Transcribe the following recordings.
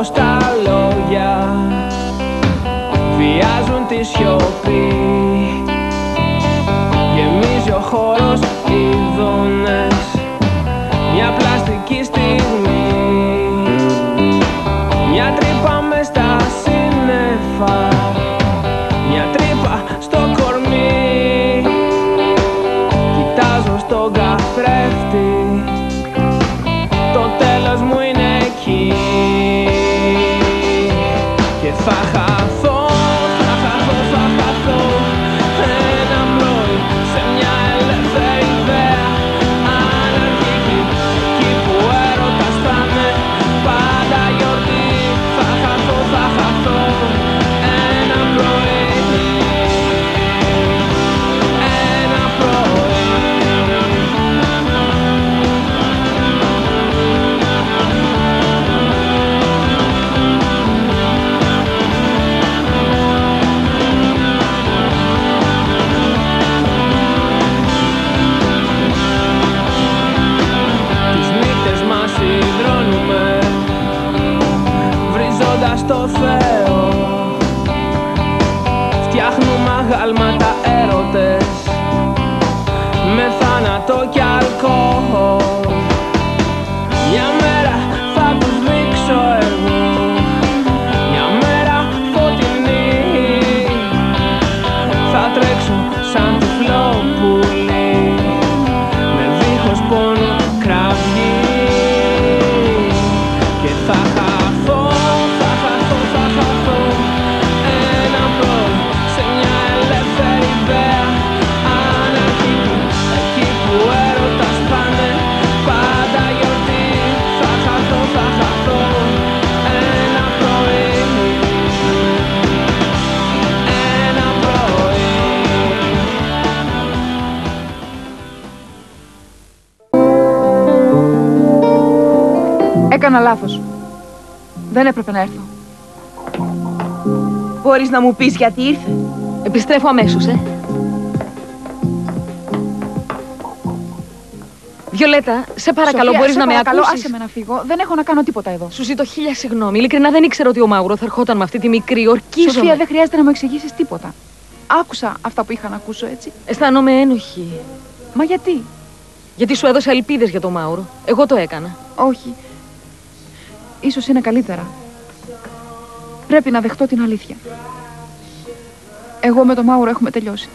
πως τα λόγια βιάζουν τη σιωπή. Γεμίζει ο χώρος ειδώνες, μια πλαστική στιγμή, μια τρύπα μες στα σύννεφα, μια τρύπα στο κορμί. Κοιτάζω στον καθρέφτη, το τέλος μου είναι εκεί. Και θα χαθώ, θα χαθώ, θα χαθώ ένα πρωί σε μια ελεύθερη ιδέα αναρχική, εκεί που έρωτας θα είναι πάντα γιορτή. Θα χαθώ, θα χαθώ ένα πρωί, ένα πρωί. Βρίζοντας το Θεό, φτιάχνουμε αγάλματα έρωτες με θάνατο κι αλκοόλ. Μια μέρα θα τους δείξω εγώ, μια μέρα φωτεινή, θα τρέξω σαν τυφλό πουλί με δίχως πόνο κραυγή. Και θα χαθώ, θα χαθώ, θα χαθώ ένα πρωί σε μια ελεύθερη ιδέα αναρχική, εκεί που έρωτας πάνε πάντα γιορτή. Θα χαθώ, θα χαθώ ένα πρωί, ένα πρωί. Έκανα λάθος. Δεν έπρεπε να έρθω. Μπορείς να μου πεις γιατί ήρθε? Επιστρέφω αμέσως, Βιολέτα, σε παρακαλώ, Σοφία, μπορείς σε να με παρακαλώ, ακούσεις? άσε με να φύγω. Δεν έχω να κάνω τίποτα εδώ. Σου ζητώ 1000 συγγνώμη. Ειλικρινά δεν ήξερα ότι ο Μάουρο θα ερχόταν με αυτή τη μικρή ορκίζομαι. Σοφία, δεν χρειάζεται να μου εξηγήσεις τίποτα. Άκουσα αυτά που είχα να ακούσω, έτσι. Αισθάνομαι ένοχη. Μα γιατί? Γιατί σου έδωσα ελπίδες για τον Μάουρο. Εγώ το έκανα. Όχι. Ίσως είναι καλύτερα. Πρέπει να δεχτώ την αλήθεια. Εγώ με τον Μάουρο έχουμε τελειώσει.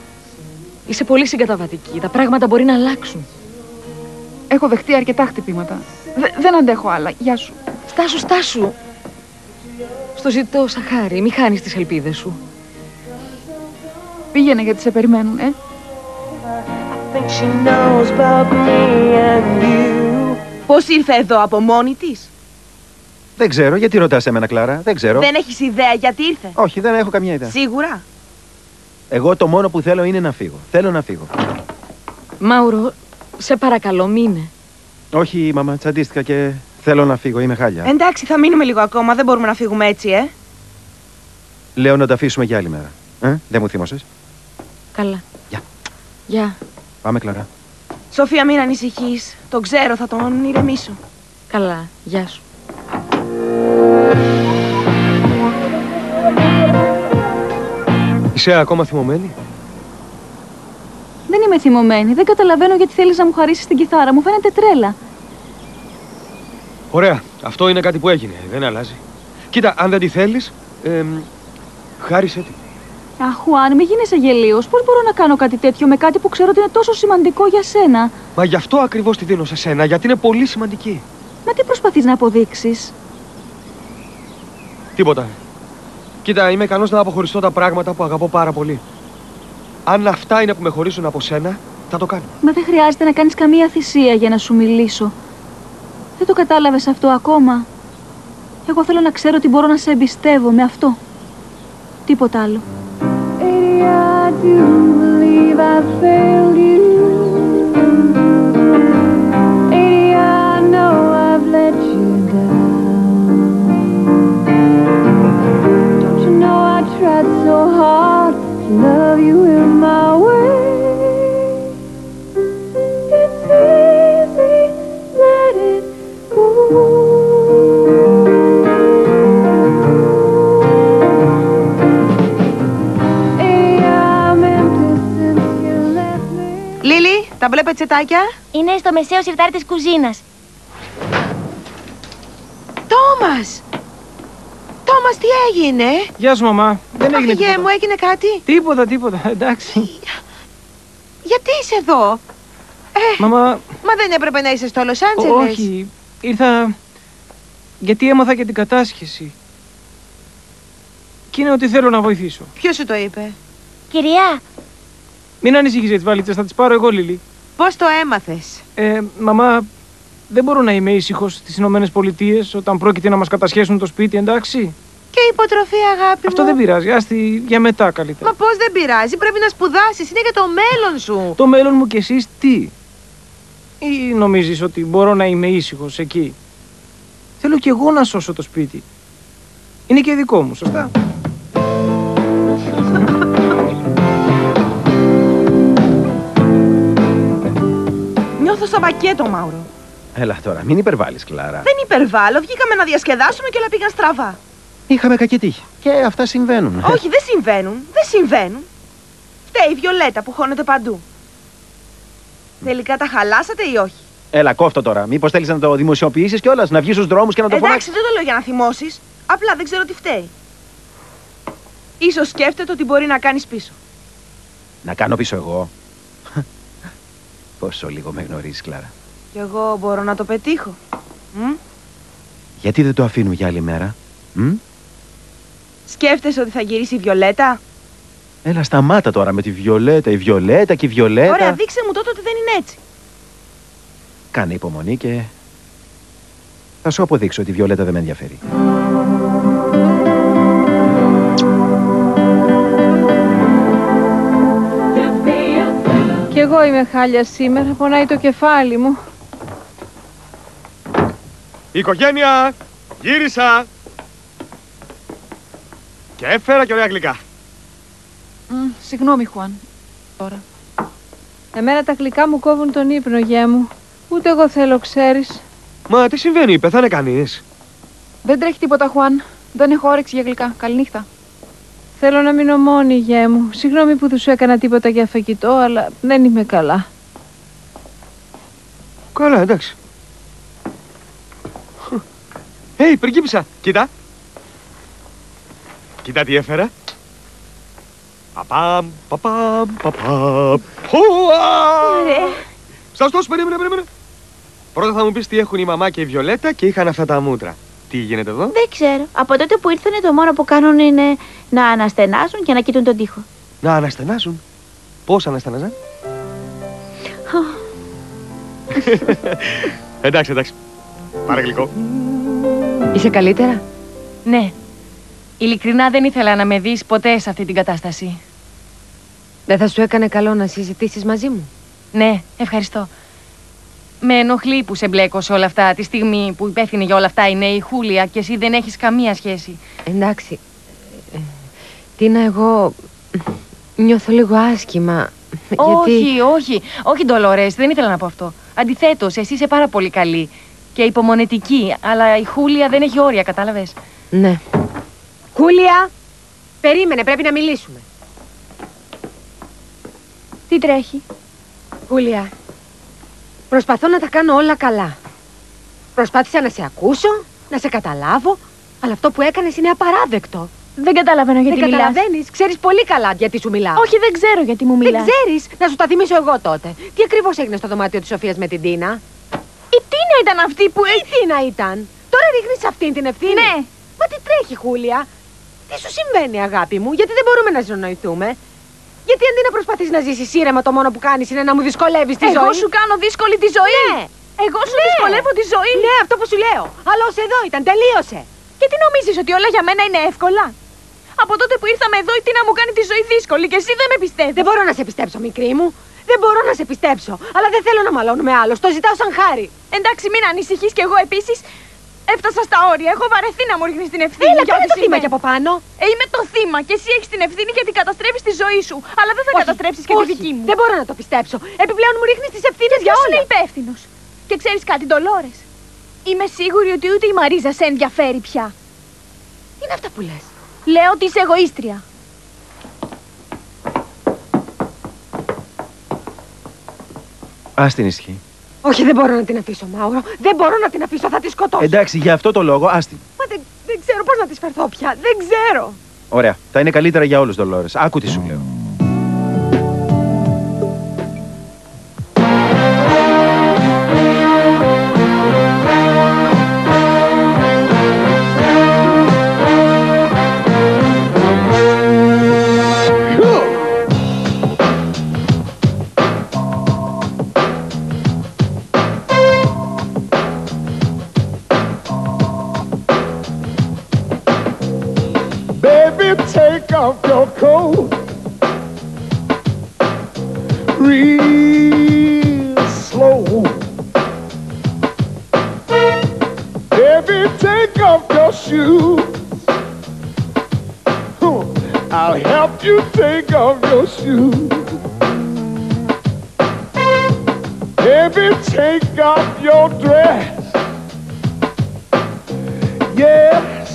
Είσαι πολύ συγκαταβατική. Τα πράγματα μπορεί να αλλάξουν. Έχω δεχτεί αρκετά χτυπήματα. Δεν αντέχω άλλα. Γεια σου. Στάσου, στάσου. Στο ζητώ, Σαχάρη. Μη χάνεις τις ελπίδες σου. Πήγαινε γιατί σε περιμένουν, Πώς ήρθε εδώ, από μόνη της? Δεν ξέρω, γιατί ρωτάς εμένα, Κλάρα, δεν ξέρω. Δεν έχεις ιδέα γιατί ήρθε? Όχι, δεν έχω καμία ιδέα. Σίγουρα? Εγώ το μόνο που θέλω είναι να φύγω. Θέλω να φύγω. Μάουρο, σε παρακαλώ, μείνε. Όχι, μαμά, τσαντίστηκα και θέλω να φύγω. Είμαι χάλια. Εντάξει, θα μείνουμε λίγο ακόμα. Δεν μπορούμε να φύγουμε έτσι, Λέω να τα αφήσουμε για άλλη μέρα. Δεν μου θύμωσες? Καλά. Γεια. Γεια. Πάμε, Κλάρα. Σοφία, μην ανησυχείς. Το ξέρω, θα τον ηρεμήσω. Καλά. Γεια σου. Είσαι ακόμα θυμωμένη? Δεν είμαι θυμωμένη. Δεν καταλαβαίνω γιατί θέλεις να μου χαρίσεις την κιθάρα. Μου φαίνεται τρέλα. Ωραία. Αυτό είναι κάτι που έγινε. Δεν αλλάζει. Κοίτα, αν δεν τη θέλεις, χάρισε τη. Αχ, αν μη γίνεσαι γελίος. Πώς μπορώ να κάνω κάτι τέτοιο με κάτι που ξέρω ότι είναι τόσο σημαντικό για σένα? Μα γι' αυτό ακριβώς τη δίνω σε σένα, γιατί είναι πολύ σημαντική. Μα τι προσπαθείς να αποδείξεις? Τίποτα. Κοίτα, είμαι ικανός να αποχωριστώ τα πράγματα που αγαπώ πάρα πολύ. Αν αυτά είναι που με χωρίζουν από σένα, θα το κάνω. Μα δεν χρειάζεται να κάνεις καμία θυσία για να σου μιλήσω. Δεν το κατάλαβες αυτό ακόμα? Εγώ θέλω να ξέρω ότι μπορώ να σε εμπιστεύω με αυτό. Τίποτα άλλο. Love you in my way. It's easy, let it go. Τα μπλε πετσετάκια. Είναι στο μεσαίο σιρτάρι της κουζίνας. Τόμας! Τόμας, τι έγινε? Γεια σου, μαμά. Δεν έγινε Αχ, τίποτα. μου, έγινε κάτι? Τίποτα. Εντάξει. Γιατί είσαι εδώ? Μαμά, Μα δεν έπρεπε να είσαι στο Λος Άντζελες? όχι. Ήρθα γιατί έμαθα για την κατάσχεση. Και είναι ότι θέλω να βοηθήσω. Ποιος σου το είπε? Κυρία, Μην ανησυχείς για τις βαλίτσες, θα τις πάρω εγώ, Λίλη. Πώς το έμαθες? Μαμά, δεν μπορώ να είμαι ήσυχος στις Ηνωμένες Πολιτείες όταν πρόκειται να μας κατασχέσουν το σπίτι, εντάξει. Και η υποτροφή, αγάπη μου. Αυτό δεν πειράζει, άστι για μετά καλύτερα. Μα πώς δεν πειράζει, πρέπει να σπουδάσεις, είναι για το μέλλον σου. Το μέλλον μου κι εσείς τι? Ή νομίζεις ότι μπορώ να είμαι ήσυχος εκεί? Θέλω κι εγώ να σώσω το σπίτι. Είναι και δικό μου, σωστά? Νιώθω σαν πακέτο, Μάουρο. Έλα τώρα, μην υπερβάλλεις, Κλάρα. Δεν υπερβάλλω, βγήκαμε να διασκεδάσουμε και όλα πήγαν στραβά. Είχαμε κακή τύχη. Και αυτά συμβαίνουν. Όχι, δεν συμβαίνουν. Φταίει η Βιολέτα που χώνεται παντού. Τελικά τα χαλάσατε ή όχι? Έλα, κόφτω τώρα. Μήπως θέλεις να το δημοσιοποιήσεις κιόλας, να βγεις στους δρόμους και να το Εντάξει, φωνάξεις? δεν το λέω για να θυμώσεις. Απλά δεν ξέρω τι φταίει. Ίσως σκέφτεται ότι μπορεί να κάνεις πίσω. Να κάνω πίσω εγώ? Πόσο λίγο με γνωρίζεις, Κλάρα. Κι εγώ μπορώ να το πετύχω. Γιατί δεν το αφήνουμε για άλλη μέρα? Σκέφτεσαι ότι θα γυρίσει η Βιολέτα? Έλα, σταμάτα τώρα με τη Βιολέτα. Η Βιολέτα και η Βιολέτα. Ωραία, δείξε μου τότε ότι δεν είναι έτσι. Κάνε υπομονή και θα σου αποδείξω ότι η Βιολέτα δεν με ενδιαφέρει. Κι εγώ είμαι χάλια σήμερα, πονάει το κεφάλι μου. Οικογένεια! Γύρισα! Και έφερα και ωραία γλυκά. Συγγνώμη, Χουάν. Τώρα. Εμένα τα γλυκά μου κόβουν τον ύπνο, γέ μου. Ούτε εγώ θέλω, ξέρεις. Μα τι συμβαίνει, πεθάνε κανείς? Δεν τρέχει τίποτα, Χουάν. Δεν έχω όρεξη για γλυκά. Καληνύχτα. Θέλω να μείνω μόνη, γέ μου. Συγγνώμη που δεν σου έκανα τίποτα για φαγητό, αλλά δεν είμαι καλά. Καλά, εντάξει. Πριγκίπισσα, κοίτα. Κοίτα τι έφερα. Παπαμ, παπαμ, παπαμ. Στος, περίμενε. Πρώτα θα μου πεις τι έχουν η μαμά και η Βιολέτα και είχαν αυτά τα μούτρα. Τι γίνεται εδώ? δεν ξέρω. Από τότε που ήρθανε το μόνο που κάνουν είναι να αναστενάζουν και να κοιτούν τον τοίχο. Να αναστενάζουν. Πώς αναστενάζαν? Εντάξει. Πάρε γλυκό. Είσαι καλύτερα? Ναι. Ειλικρινά δεν ήθελα να με δεις ποτέ σε αυτή την κατάσταση. Δεν θα σου έκανε καλό να συζητήσεις μαζί μου? Ναι, ευχαριστώ. Με ενοχλεί που σε μπλέκω σε όλα αυτά τη στιγμή που υπεύθυνη για όλα αυτά είναι η Χούλια και εσύ δεν έχεις καμία σχέση. Εντάξει. Τίνα, εγώ νιώθω λίγο άσχημα. Όχι, Ντολόρες, δεν ήθελα να πω αυτό. Αντιθέτως, εσύ είσαι πάρα πολύ καλή και υπομονετική, αλλά η Χούλια δεν έχει όρια, κατάλαβες? Ναι. Χούλια! Περίμενε, πρέπει να μιλήσουμε. Τι τρέχει? Χούλια, προσπαθώ να τα κάνω όλα καλά. Προσπάθησα να σε ακούσω, να σε καταλάβω, αλλά αυτό που έκανες είναι απαράδεκτο. Δεν καταλαβαίνω γιατί δεν μιλάς. καταλαβαίνεις, ξέρεις πολύ καλά γιατί σου μιλάω. Όχι, δεν ξέρω γιατί μου μιλάς. Δεν ξέρεις, να σου τα θυμίσω εγώ τότε. Τι ακριβώς έγινε στο δωμάτιο της Σοφίας με την Τίνα? Η Τίνα ήταν αυτή που... Η Τίνα ήταν. Τώρα ρίχνεις αυτήν την ευθύνη. Ναι. Μα τι τρέχει, Χούλια? Τι σου συμβαίνει, αγάπη μου? Γιατί δεν μπορούμε να συνοηθούμε? Γιατί αντί να προσπαθείς να ζήσεις ήρεμα, το μόνο που κάνεις είναι να μου δυσκολεύεις τη ζωή? Εγώ σου κάνω δύσκολη τη ζωή. Ναι. Εγώ σου δυσκολεύω τη ζωή. Ναι, αυτό που σου λέω. Αλλά ως εδώ ήταν, τελείωσε. Και τι νομίζεις, ότι όλα για μένα είναι εύκολα? Από τότε που ήρθαμε εδώ η Τίνα μου κάνει τη ζωή δύσκολη και εσύ δεν με πιστεύεις. Δεν μπορώ να σε πιστέψω, μικρή μου. Δεν μπορώ να σε πιστέψω. Αλλά δεν θέλω να μαλώνουμε άλλο. Το ζητάω σαν χάρη. Εντάξει, μην ανησυχείς κι εγώ επίσης. Έφτασα στα όρια. Έχω βαρεθεί να μου ρίχνεις την ευθύνη. Έλα, για κάνε ό,τι το θύμα συμβαίνει. και από πάνω. Είμαι το θύμα και εσύ έχεις την ευθύνη γιατί καταστρέφεις τη ζωή σου. Αλλά δεν θα καταστρέψεις και τη δική μου. Δεν μπορώ να το πιστέψω. Επιπλέον μου ρίχνεις τις ευθύνες για Ποιος όλα. είναι υπεύθυνος? Και ξέρεις κάτι, Ντολόρες? Είμαι σίγουρη ότι ούτε η Μαρίζα σε ενδιαφέρει πια. Τι είναι αυτά που λες? Λέω ότι είσαι εγωίστρια. Ας την ισχύει. Όχι, δεν μπορώ να την αφήσω, Μάουρο. Δεν μπορώ να την αφήσω, θα τη σκοτώσω. Εντάξει, για αυτό το λόγο, ας την. Μα δεν ξέρω πώς να της φερθώ πια. Δεν ξέρω. Ωραία. Θα είναι καλύτερα για όλους, Ντολόρες. Άκου τι σου λέω. Take off your coat real slow. Baby, take off your shoes. I'll help you take off your shoes. Baby, take off your dress. Yes,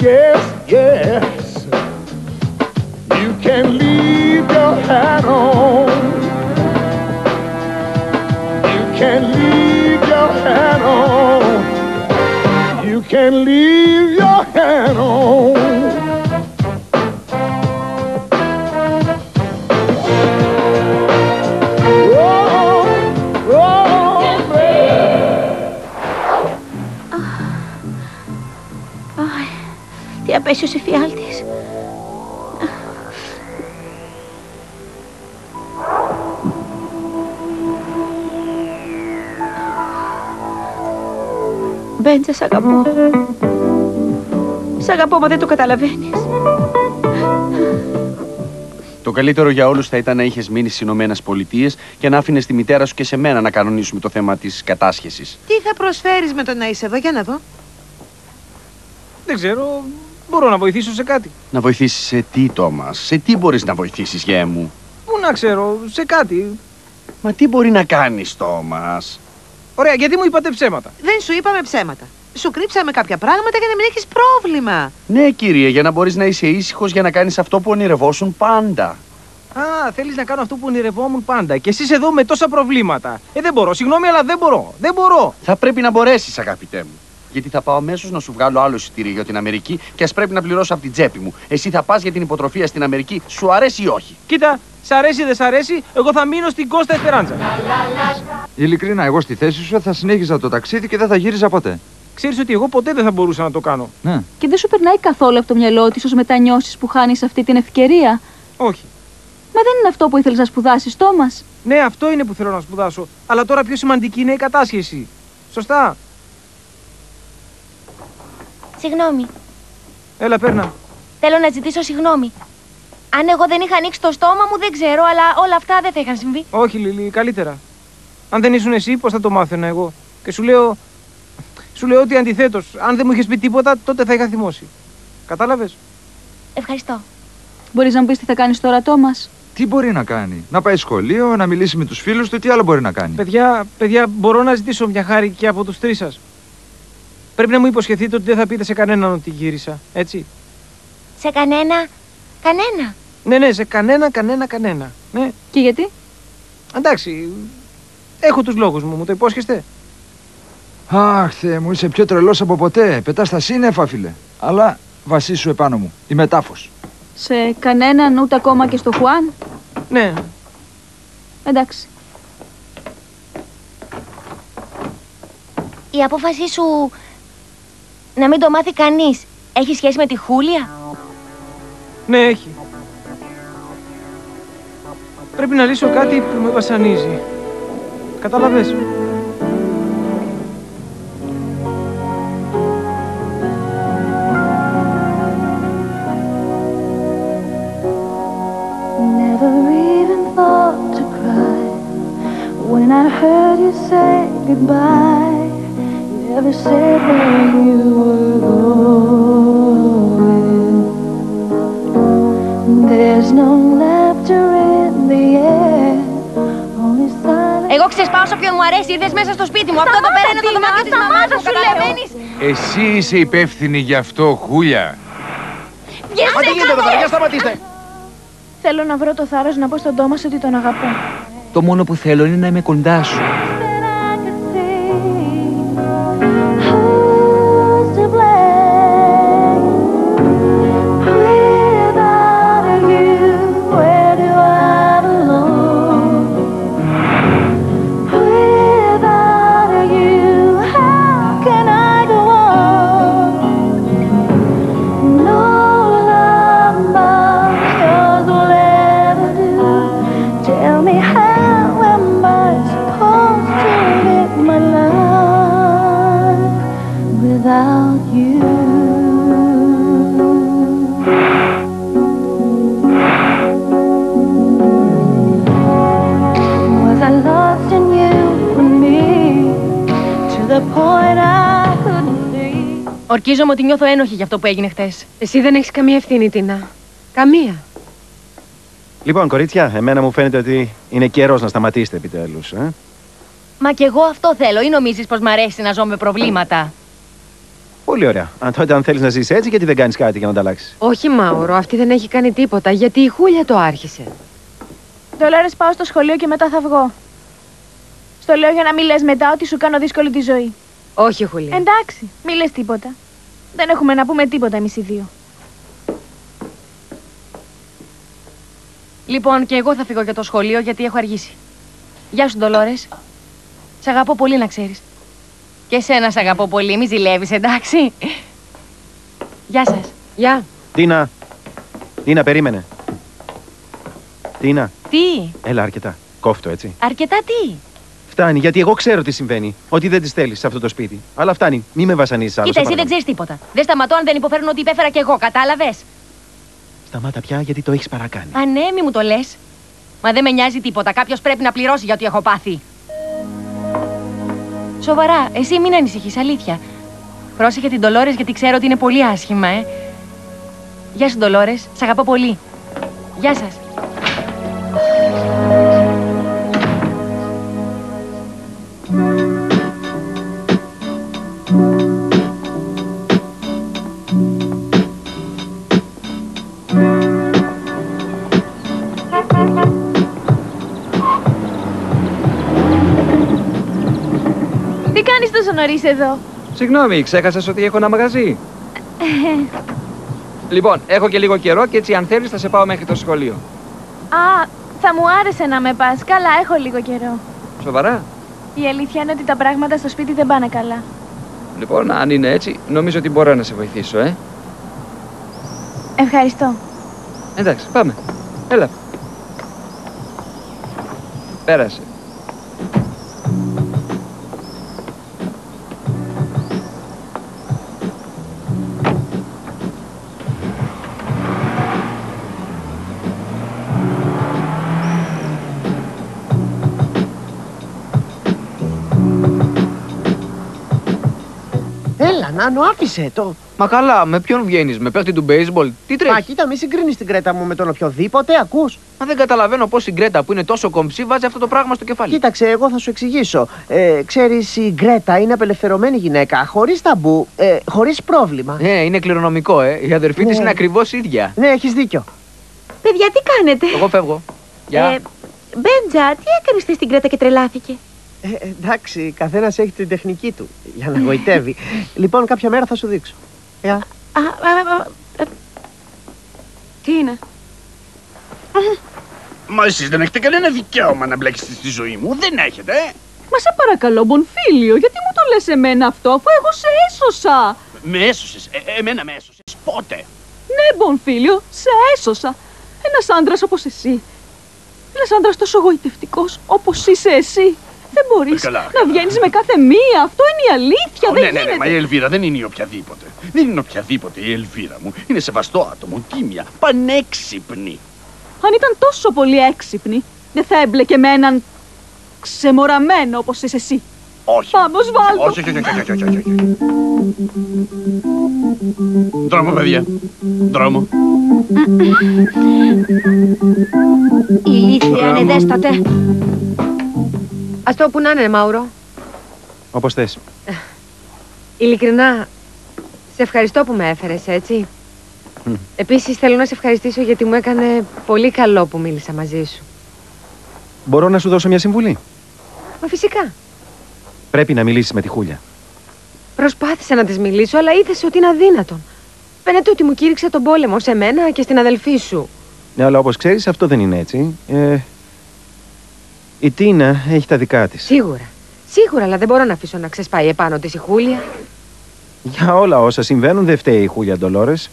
yes, yes. You can leave your hat on. You can leave your hat on. You can leave your hat on. Oh, oh, Αχ, τι απέσιος εφιάλτης. Μπέντζα, σ' αγαπώ. Σ' αγαπώ, μα δεν το καταλαβαίνεις. Το καλύτερο για όλους θα ήταν να είχες μείνει στις Ηνωμένες Πολιτείες και να άφηνες τη μητέρα σου και σε μένα να κανονίσουμε το θέμα της κατάσχεσης. Τι θα προσφέρεις με το να είσαι εδώ, για να δω. Δεν ξέρω, μπορώ να βοηθήσω σε κάτι. Να βοηθήσεις σε τι, Τόμας? Σε τι μπορείς να βοηθήσεις, γέ μου? Πού να ξέρω, σε κάτι. Μα τι μπορεί να κάνεις, Τόμας? Ωραία, γιατί μου είπατε ψέματα? Δεν σου είπαμε ψέματα. Σου κρύψαμε κάποια πράγματα για να μην έχεις πρόβλημα. Ναι, κύριε, για να μπορείς να είσαι ήσυχος για να κάνεις αυτό που ονειρευόσουν πάντα. Α, θέλεις να κάνω αυτό που ονειρευόμουν πάντα. Και εσείς εδώ με τόσα προβλήματα. Δεν μπορώ, συγγνώμη, αλλά δεν μπορώ. Δεν μπορώ. Θα πρέπει να μπορέσεις, αγαπητέ μου. Γιατί θα πάω αμέσως να σου βγάλω άλλο εισιτήριο για την Αμερική και ας πρέπει να πληρώσω από την τσέπη μου. Εσύ θα πας για την υποτροφία στην Αμερική, σου αρέσει ή όχι? Κοίτα, σ' αρέσει ή δεν σ' αρέσει, εγώ θα μείνω στην Κώστα Εσπεράντζα. Ειλικρινά, εγώ στη θέση σου θα συνέχιζα το ταξίδι και δεν θα γύριζα ποτέ. Ξέρεις ότι εγώ ποτέ δεν θα μπορούσα να το κάνω. Ναι. Και δεν σου περνάει καθόλου από το μυαλό της ως μετανιώσεις που χάνεις αυτή την ευκαιρία? Όχι. Μα δεν είναι αυτό που ήθελες να σπουδάσεις, Τόμας? Ναι, αυτό είναι που θέλω να σπουδάσω. Αλλά τώρα πιο σημαντική είναι η κατάσχεση. Σωστά. Συγγνώμη. Έλα, παίρνα. Θέλω να ζητήσω συγγνώμη. Αν εγώ δεν είχα ανοίξει το στόμα μου, δεν ξέρω, αλλά όλα αυτά δεν θα είχαν συμβεί. Όχι, Λίλη, καλύτερα. Αν δεν ήσουν εσύ, πώς θα το μάθαινα εγώ? Και σου λέω ότι αντιθέτως, αν δεν μου είχες πει τίποτα, τότε θα είχα θυμώσει. Κατάλαβες? Ευχαριστώ. Μπορείς να μου πεις τι θα κάνεις τώρα, Τόμας? Τι μπορεί να κάνει? Να πάει σχολείο, να μιλήσει με τους φίλους του, τι άλλο μπορεί να κάνει? Παιδιά, μπορώ να ζητήσω μια χάρη και από τους τρεις σας. Πρέπει να μου υποσχεθείτε ότι δεν θα πείτε σε κανέναν ότι γύρισα, έτσι? Σε κανένα? Κανένα? Ναι, σε κανένα. Ναι. Και γιατί? Εντάξει, έχω τους λόγους μου, μου το υπόσχεστε? Αχ, Θεέ μου, είσαι πιο τρελός από ποτέ. Πετάς τα σύννεφα, φίλε. Αλλά βασίσου επάνω μου. Είμαι τάφος. Σε κανέναν, ούτε ακόμα και στο Χουάν? Ναι. Εντάξει. Η απόφασή σου να μην το μάθει κανείς έχει σχέση με τη Χούλια? Ναι, έχει. Πρέπει να λύσω κάτι που με βασανίζει. Κατάλαβες? Never even thought to cry when I heard you say goodbye. You never said where you were going. There's no laughter in the air. Only silence. Εγώ ξεσπάω σε όποιον μου αρέσει. Ήρθες μέσα στο σπίτι μου. Αυτό εδώ πέρα είναι το δωμάτιο της μαμάς μου. Καταλαβαίνεις? Εσύ είσαι υπεύθυνη γι' αυτό, Χούλια. Βγες έξω! Για σταματήστε! Θέλω να βρω το θάρρος να πω στον Τόμας ότι τον αγαπώ. Το μόνο που θέλω είναι να είμαι κοντά σου. Ορκίζομαι ότι νιώθω ένοχη για αυτό που έγινε χτες. Εσύ δεν έχεις καμία ευθύνη, Τίνα. Καμία. Λοιπόν, κορίτσια, εμένα μου φαίνεται ότι είναι καιρός να σταματήσετε επιτέλους. Μα κι εγώ αυτό θέλω. Ή νομίζεις πως μ' αρέσει να ζω με προβλήματα? Πολύ ωραία. Τότε, αν θέλεις να ζεις έτσι, γιατί δεν κάνεις κάτι για να τα αλλάξεις? Όχι, Μάουρο, αυτή δεν έχει κάνει τίποτα, γιατί η Χούλια το άρχισε. Ντολόρες, πάω στο σχολείο και μετά θα βγω. Στο λέω για να μην λες μετά ότι σου κάνω δύσκολη τη ζωή. Όχι, Χούλια. Εντάξει, μη λες τίποτα. Δεν έχουμε να πούμε τίποτα εμείς οι δύο. Λοιπόν, και εγώ θα φύγω για το σχολείο γιατί έχω αργήσει. Γεια σου, Ντολόρες. Σ' αγαπώ πολύ, να ξέρεις. Και εσένα σ' αγαπώ πολύ, μη ζηλεύεις, εντάξει? Γεια σας. Γεια. Τίνα. Τίνα, περίμενε. Τίνα. Τι? Έλα, αρκετά. Κόφτω, έτσι. Αρκετά τι? Φτάνει, γιατί εγώ ξέρω τι συμβαίνει. Ότι δεν τη θέλεις σε αυτό το σπίτι. Αλλά φτάνει. Μη με βασανίζεις άλλο. Κοίτα, εσύ δεν ξέρεις τίποτα. Δεν σταματώ αν δεν υποφέρουν ότι υπέφερα κι εγώ, κατάλαβες? Σταμάτα πια, γιατί το έχεις παρακάνει. Α, ναι, μη μου το λες. Μα δεν με νοιάζει τίποτα. Κάποιος πρέπει να πληρώσει για ό,τι έχω πάθει. Σοβαρά, εσύ μην ανησυχείς, αλήθεια. Πρόσεχε την Ντολόρες γιατί ξέρω ότι είναι πολύ άσχημα, Γεια σου, Ντολόρες. Σ' αγαπώ πολύ. Γεια σας. Τι κάνεις τόσο νωρίς εδώ? Συγγνώμη, ξέχασες ότι έχω ένα μαγαζί? Λοιπόν, έχω και λίγο καιρό και έτσι αν θέλεις θα σε πάω μέχρι το σχολείο. Α, θα μου άρεσε να με πας. Καλά, έχω λίγο καιρό. Σοβαρά? Η αλήθεια είναι ότι τα πράγματα στο σπίτι δεν πάνε καλά. Λοιπόν, αν είναι έτσι, νομίζω ότι μπορώ να σε βοηθήσω, Ευχαριστώ. Εντάξει, πάμε. Έλα. Πέρασε. Νάνο, άφησε το. Μα καλά, με ποιον βγαίνεις, με παίχτη του baseball, τι τρέχει? Μα κοίτα, μη συγκρίνεις την Κρέτα μου με τον οποιοδήποτε, ακούς? Μα δεν καταλαβαίνω πώς η Γκρέτα που είναι τόσο κομψή βάζει αυτό το πράγμα στο κεφάλι. Κοίταξε, εγώ θα σου εξηγήσω. Ξέρεις, η Γκρέτα είναι απελευθερωμένη γυναίκα, χωρίς ταμπού, χωρίς πρόβλημα. Είναι κληρονομικό, η αδερφή της είναι ακριβώς ίδια. Ναι, έχεις δίκιο. Παιδιά, τι κάνετε? Εγώ φεύγω. Γεια. Μπέντζα, τι έκανες στην Κρέτα και τρελάθηκε? Εντάξει, καθένας έχει την τεχνική του για να γοητεύει. Λοιπόν, κάποια μέρα θα σου δείξω. Τι είναι? Μα εσείς δεν έχετε κανένα δικαίωμα να μπλέξετε στη ζωή μου. Δεν έχετε, Μα σε παρακαλώ, Μπονφίλιο, γιατί μου το λες εμένα αυτό, αφού εγώ σε έσωσα? Με έσωσες. Εμένα με έσωσες. Πότε? Ναι, Μπονφίλιο, σε έσωσα. Ένας άντρας όπως εσύ. Ένας άντρας τόσο γοητευτικός όπως είσαι εσύ. Δεν μπορείς να βγαίνεις με κάθε μία. Αυτό είναι η αλήθεια. Δεν γίνεται. Ναι, μα η Ελβίρα δεν είναι η οποιαδήποτε. Δεν είναι οποιαδήποτε η Ελβίρα μου. Είναι σεβαστό άτομο, τίμια, πανέξυπνη. Αν ήταν τόσο πολύ έξυπνη, δεν θα έμπλεκε με έναν ξεμοραμένο όπως είσαι εσύ. Όχι. Πάμε, Osvaldo. Όχι. Δρόμο, παιδιά. Δρόμο. Ηλίθεια είναι, δέστατε. Ας το που να είναι, Μάουρο. Όπως θες. Ειλικρινά, σε ευχαριστώ που με έφερες, έτσι. Επίσης θέλω να σε ευχαριστήσω γιατί μου έκανε πολύ καλό που μίλησα μαζί σου. Μπορώ να σου δώσω μια συμβουλή? Μα φυσικά. Πρέπει να μιλήσεις με τη Χούλια. Προσπάθησα να της μιλήσω, αλλά είδες ότι είναι αδύνατον. Φαίνεται ότι μου κήρυξε τον πόλεμο σε μένα και στην αδελφή σου. Ναι, αλλά όπως ξέρεις αυτό δεν είναι έτσι. Η Τίνα έχει τα δικά της. Σίγουρα. Σίγουρα, αλλά δεν μπορώ να αφήσω να ξεσπάει επάνω της η Χούλια. Για όλα όσα συμβαίνουν δεν φταίει η Χούλια Ντολόρες.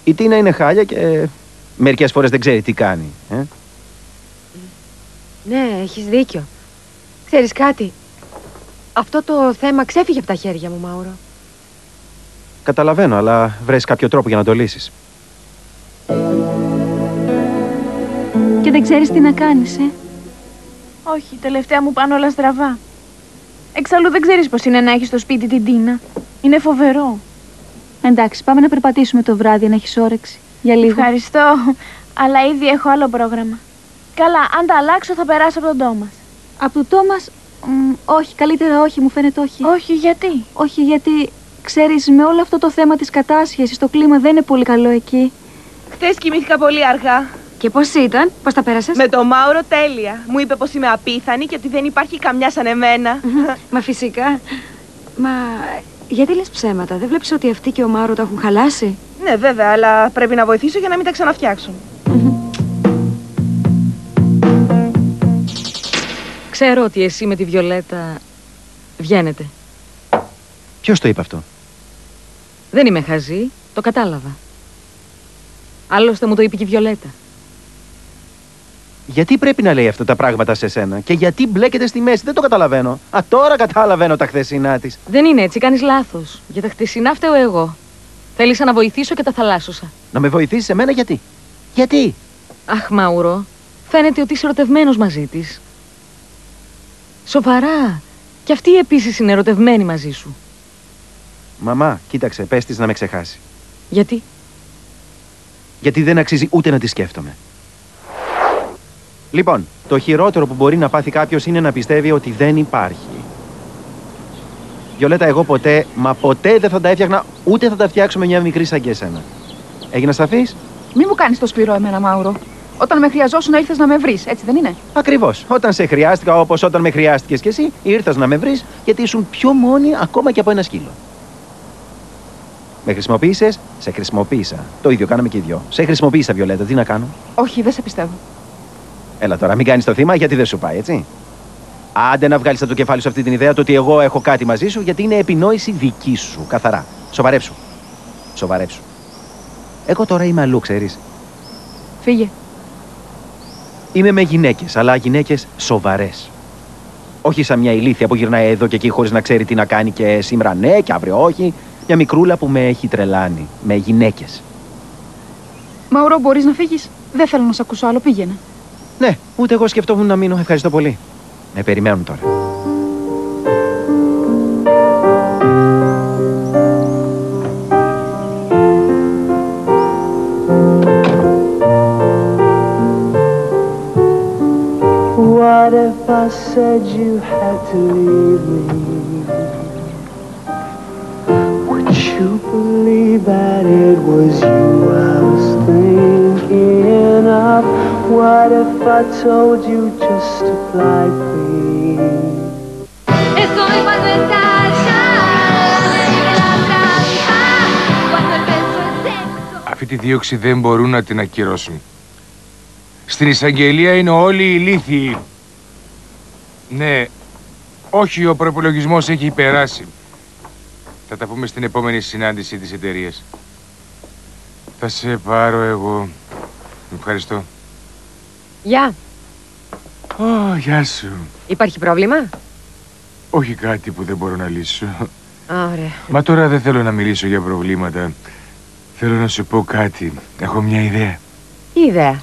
Η Τίνα είναι χάλια και μερικές φορές δεν ξέρει τι κάνει. Ναι, έχεις δίκιο. Ξέρεις κάτι, αυτό το θέμα ξέφυγε από τα χέρια μου, Μάουρο. Καταλαβαίνω, αλλά βρες κάποιο τρόπο για να το λύσεις. Και δεν ξέρεις τι να κάνεις, Όχι, τελευταία μου πάνε όλα στραβά. Εξάλλου δεν ξέρεις πώς είναι να έχεις στο σπίτι την Τίνα. Είναι φοβερό. Εντάξει, πάμε να περπατήσουμε το βράδυ, αν έχεις όρεξη. Για λίγο. Ευχαριστώ, αλλά ήδη έχω άλλο πρόγραμμα. Καλά, αν τα αλλάξω θα περάσω από τον Τόμας. Από τον Τόμας, όχι, καλύτερα όχι, μου φαίνεται όχι. Όχι, γιατί? Όχι, γιατί ξέρεις, με όλο αυτό το θέμα της κατάσχεσης, το κλίμα δεν είναι πολύ καλό εκεί. Χθες κοιμήθηκα πολύ αργά. Και πώς ήταν, πώς τα πέρασες? Με το Μάουρο τέλεια. Μου είπε πως είμαι απίθανη και ότι δεν υπάρχει καμιά σαν εμένα. Μα φυσικά. Μα γιατί λες ψέματα, δεν βλέπεις ότι αυτοί και ο Μάουρο τα έχουν χαλάσει? Ναι, βέβαια, αλλά πρέπει να βοηθήσω για να μην τα ξαναφτιάξουν. Ξέρω ότι εσύ με τη Βιολέτα βγαίνετε. Ποιος το είπε αυτό? Δεν είμαι χαζή, το κατάλαβα. Άλλωστε μου το είπε και η Βιολέτα. Γιατί πρέπει να λέει αυτά τα πράγματα σε σένα και γιατί μπλέκεται στη μέση, δεν το καταλαβαίνω. Τώρα καταλαβαίνω τα χθεσινά της. Δεν είναι έτσι, κάνεις λάθος. Για τα χτεσινά φταίω εγώ. Θέλησα να βοηθήσω και τα θαλάσσωσα. Να με βοηθήσεις εμένα γιατί? Γιατί? Αχ, Μάουρο, φαίνεται ότι είσαι ερωτευμένος μαζί της. Σοβαρά. Κι αυτή επίσης είναι ερωτευμένη μαζί σου. Μαμά, κοίταξε, πες της να με ξεχάσει. Γιατί? Γιατί δεν αξίζει ούτε να τη σκέφτομαι. Λοιπόν, το χειρότερο που μπορεί να πάθει κάποιος είναι να πιστεύει ότι δεν υπάρχει. Βιολέτα, εγώ ποτέ, μα ποτέ δεν θα τα έφτιαχνα, ούτε θα τα φτιάξω με μια μικρή σαν και εσένα. Έγινα σαφής? Μη μου κάνεις το σκληρό εμένα, Μάουρο. Όταν με χρειαζόσουν ήρθες να με βρεις, έτσι δεν είναι? Ακριβώς. Όταν σε χρειάστηκα, όπως όταν με χρειάστηκες κι εσύ, ήρθες να με βρεις γιατί ήσουν πιο μόνη ακόμα και από ένα σκύλο. Με χρησιμοποίησες, σε χρησιμοποίησα. Το ίδιο κάναμε και οι δυο. Σε χρησιμοποίησα, Βιολέτα, τι να κάνω? Όχι, δεν σε πιστεύω. Έλα τώρα, μην κάνεις το θύμα γιατί δεν σου πάει, έτσι. Άντε να βγάλεις από το κεφάλι σου αυτή την ιδέα το ότι εγώ έχω κάτι μαζί σου, γιατί είναι επινόηση δική σου, καθαρά. Σοβαρέψου. Σοβαρέψου. Εγώ τώρα είμαι αλλού, ξέρεις. Φύγε. Είμαι με γυναίκες, αλλά γυναίκες σοβαρές. Όχι σαν μια ηλίθια που γυρνάει εδώ και εκεί χωρίς να ξέρει τι να κάνει και σήμερα ναι και αύριο όχι. Μια μικρούλα που με έχει τρελάνει. Με γυναίκες. Μαουρό, μπορείς να φύγεις? Δεν θέλω να σε ακούσω άλλο, πήγαινε. Ναι, ούτε εγώ σκεφτόμουν να μείνω. Ευχαριστώ πολύ. Με περιμένουν τώρα. What if I said you had to leave me? Would you believe that it was you I was thinking of? What if I told you just to fly free? Estoy cuando estás cuando el beso es sexo. Αυτή τη δίωξη δεν μπορούν να την ακυρώσουν. Στην εισαγγελία είναι όλοι ηλίθιοι. Ναι, όχι, ο προϋπολογισμός έχει περάσει. Θα τα πούμε στην επόμενη συνάντηση της εταιρείας. Θα σε πάρω εγώ. Ευχαριστώ. Γεια. Γεια σου. Υπάρχει πρόβλημα? Όχι κάτι που δεν μπορώ να λύσω. Ωραία. Μα τώρα δεν θέλω να μιλήσω για προβλήματα. Θέλω να σου πω κάτι. Έχω μια ιδέα. Τι ιδέα?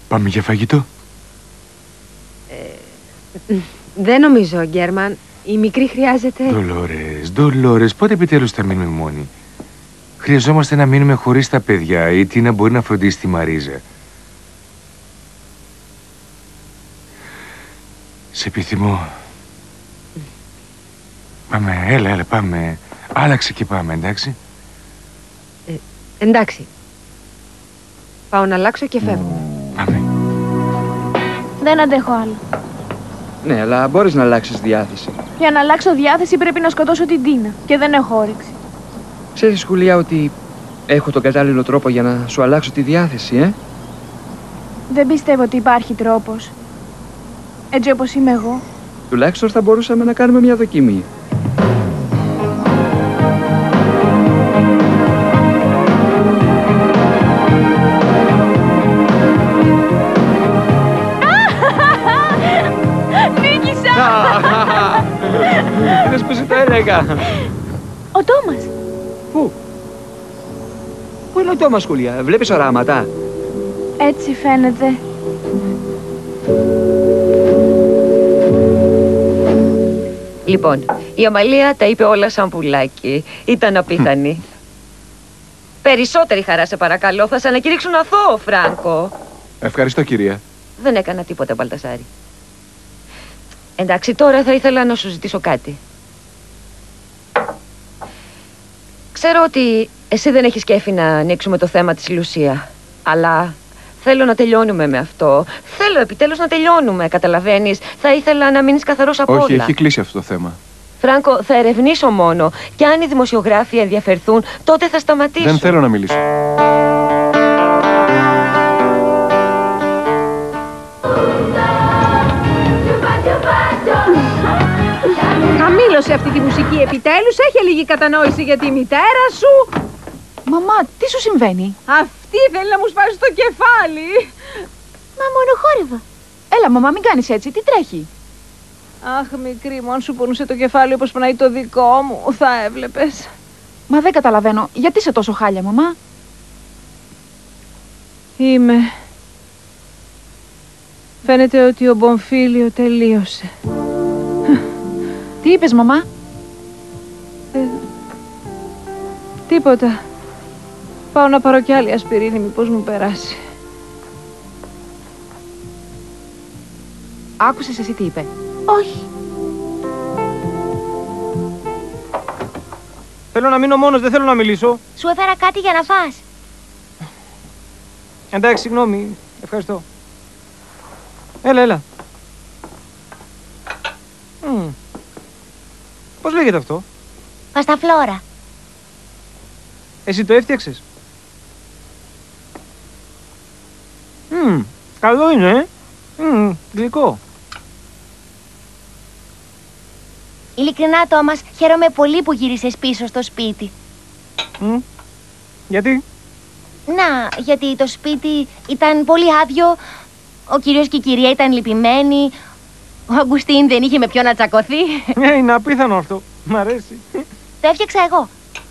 Πάμε για φαγητό. Δεν νομίζω, Γκέρμαν. Η μικρή χρειάζεται... Ντολόρες, πότε επιτέλους θα μείνουμε μόνοι? Χρειαζόμαστε να μείνουμε χωρίς τα παιδιά ή τι να μπορεί να φροντίσει τη Μαρίζα. Σε επιθυμώ. Πάμε, έλα, πάμε. Άλλαξε και πάμε, εντάξει. Εντάξει. Πάω να αλλάξω και φεύγω. Πάμε. Δεν αντέχω άλλο. Ναι, αλλά μπορείς να αλλάξεις διάθεση. Για να αλλάξω διάθεση πρέπει να σκοτώσω την Τίνα. Και δεν έχω όρεξη. Ξέρεις, Χουλιά, ότι έχω τον κατάλληλο τρόπο για να σου αλλάξω τη διάθεση, Δεν πιστεύω ότι υπάρχει τρόπος. Έτσι όπως είμαι εγώ. Τουλάχιστον θα μπορούσαμε να κάνουμε μια δοκιμή. Είδες που σου το έλεγα. Ο Τόμας. Πού? Πού είναι ο Τόμας, Χουλιά? Βλέπεις οράματα? Έτσι φαίνεται. Λοιπόν, η Αμαλία τα είπε όλα σαν πουλάκι. Ήταν απίθανη. Περισσότερη χαρά, σε παρακαλώ. Θα σε ανακηρύξουν αθώο, Φράνκο. Ευχαριστώ, κυρία. Δεν έκανα τίποτα, Μπαλτασάρη. Εντάξει, τώρα θα ήθελα να σου ζητήσω κάτι. Ξέρω ότι εσύ δεν έχεις κέφι να ανοίξουμε το θέμα της Λουσία. Αλλά θέλω να τελειώνουμε με αυτό. Θέλω επιτέλους να τελειώνουμε, καταλαβαίνεις. Θα ήθελα να μείνεις καθαρός από όλα. Όχι, έχει κλείσει αυτό το θέμα. Φράνκο, θα ερευνήσω μόνο. Και αν οι δημοσιογράφοι ενδιαφερθούν, τότε θα σταματήσω. Δεν θέλω να μιλήσω. Χαμήλωσε αυτή τη μουσική επιτέλους. Έχει λίγη κατανόηση για τη μητέρα σου. Μαμά, τι σου συμβαίνει? Αυτή θέλει να μου σπάσει το κεφάλι. Μα μόνο χόρευα. Έλα, μαμά, μην κάνεις έτσι. Τι τρέχει? Αχ, μικρή μου, αν σου πονούσε το κεφάλι όπως πονάει το δικό μου, θα έβλεπες. Μα δεν καταλαβαίνω. Γιατί είσαι τόσο χάλια, μαμά? Είμαι. Φαίνεται ότι ο Μπομφίλιο τελείωσε. Τι είπες, μαμά? Τίποτα. Πάω να πάρω κι άλλη ασπιρίνη, μήπως μου περάσει. Άκουσες εσύ τι είπε? Όχι. Θέλω να μείνω μόνος, δεν θέλω να μιλήσω. Σου έφερα κάτι για να φας. Εντάξει, συγγνώμη. Ευχαριστώ. Έλα. Πώς λέγεται αυτό? Πασταφλόρα. Εσύ το έφτιαξες? Καλό είναι, γλυκό. Ειλικρινά, Τόμας, χαίρομαι πολύ που γύρισες πίσω στο σπίτι. Γιατί? Να, γιατί το σπίτι ήταν πολύ άδειο, ο κύριος και η κυρία ήταν λυπημένοι, ο Αγκουστίν δεν είχε με ποιον να τσακωθεί. Είναι απίθανο αυτό. Μ' αρέσει. Το έφτιαξα εγώ,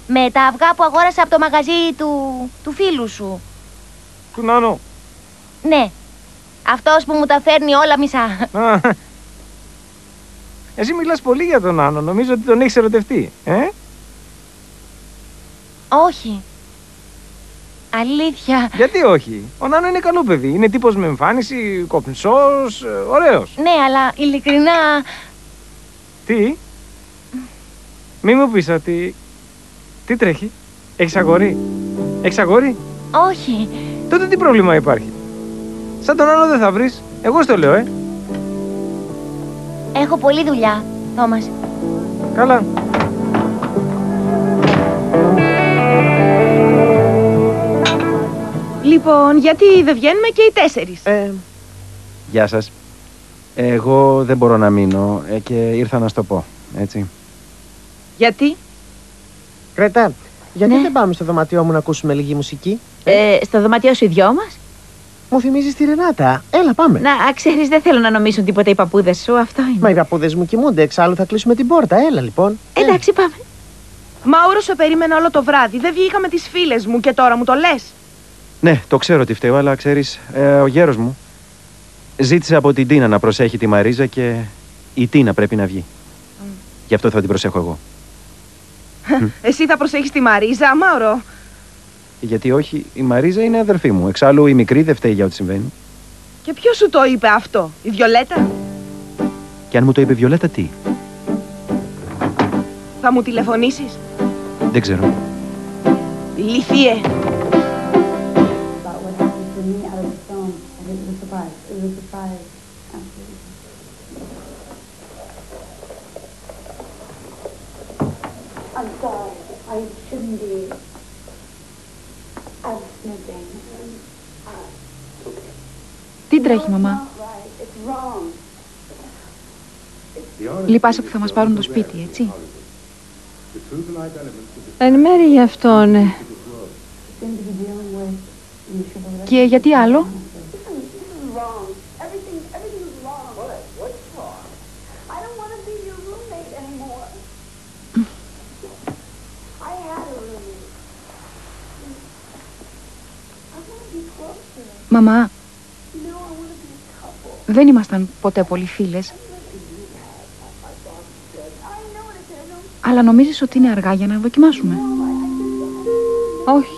με τα αυγά που αγόρασα από το μαγαζί του φίλου σου. Του Νάνο. Ναι, αυτός που μου τα φέρνει όλα μισά. Εσύ μιλάς πολύ για τον Νάνο, νομίζω ότι τον έχεις ερωτευτεί, Όχι. Αλήθεια. Γιατί όχι? Ο Νάνο είναι καλό παιδί. Είναι τύπος με εμφάνιση, κοψός, ωραίος. Ναι, αλλά ειλικρινά... Τι? Μη μου πεις ότι... Τι τρέχει? Έχεις αγόρι? Έχεις αγόρι? Όχι. Τότε τι πρόβλημα υπάρχει? Σαν τον Νάνο δεν θα βρεις. Εγώ στο λέω, Έχω πολλή δουλειά, Τόμας. Καλά. Λοιπόν, γιατί δεν βγαίνουμε και οι 4? Γεια σας. Εγώ δεν μπορώ να μείνω και ήρθα να σου το πω, έτσι. Γιατί? Κρέτα, γιατί δεν πάμε στο δωμάτιό μου να ακούσουμε λίγη μουσική? Στο δωμάτιό σου οι δυο μας? Μου θυμίζεις τη Ρενάτα. Έλα, πάμε. Να, ξέρεις, δεν θέλω να νομίσουν τίποτα οι παππούδες σου, αυτό είναι. Μα οι παππούδες μου κοιμούνται, εξάλλου θα κλείσουμε την πόρτα. Έλα, λοιπόν. Εντάξει, πάμε. Μάουρο, σε περίμενα όλο το βράδυ. Δεν βγήκα με τις φίλες μου και τώρα μου το λες. Ναι, το ξέρω ότι φταίω, αλλά ξέρεις, ο γέρος μου ζήτησε από την Τίνα να προσέχει τη Μαρίζα και η Τίνα πρέπει να βγει. Γι' αυτό θα την προσέχω εγώ. Εσύ θα προσέχεις τη Μαρίζα, Μάουρο? Γιατί όχι, η Μαρίζα είναι αδερφή μου. Εξάλλου η μικρή δεν φταίει για ό,τι συμβαίνει. Και ποιος σου το είπε αυτό, η Βιολέτα? Και αν μου το είπε η Βιολέτα, τι? Θα μου τηλεφωνήσεις? Δεν ξέρω. Ηλίθιε. I'm sorry. I shouldn't be absent. Τι τρέχει, μαμά? Λυπάσαι που θα μας πάρουν το σπίτι, έτσι? Εν μέρει γι' αυτό, ναι. Και γιατί άλλο? Μαμά, δεν ήμασταν ποτέ πολύ φίλες. Αλλά νομίζεις ότι είναι αργά για να δοκιμάσουμε? Όχι.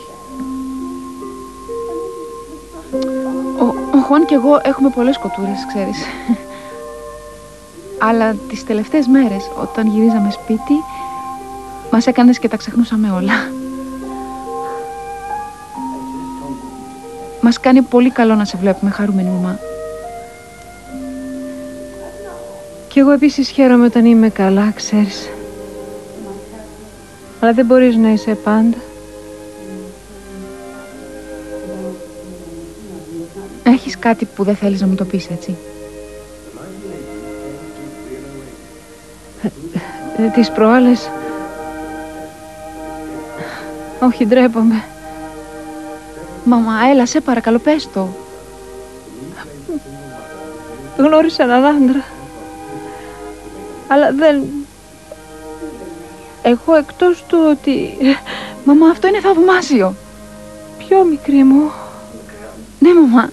Ο Χουάν και εγώ έχουμε πολλές κοτούρες, ξέρεις. Αλλά τις τελευταίες μέρες, όταν γυρίζαμε σπίτι, μας έκανες και τα ξεχνούσαμε όλα. Μας κάνει πολύ καλό να σε βλέπουμε χαρούμενη, μαμά. Κι εγώ επίσης χαίρομαι όταν είμαι καλά, ξέρεις. Αλλά δεν μπορείς να είσαι πάντα. Έχεις κάτι που δεν θέλεις να μου το πεις, έτσι? Τις προάλλες... Όχι, ντρέπομαι. Μαμά, έλα, σε παρακαλώ, πες το. Γνώρισα έναν άντρα. Αλλά δεν... Εγώ εκτός του ότι... Μαμά, αυτό είναι θαυμάσιο. Πιο μικρή μου. Ναι, μαμά.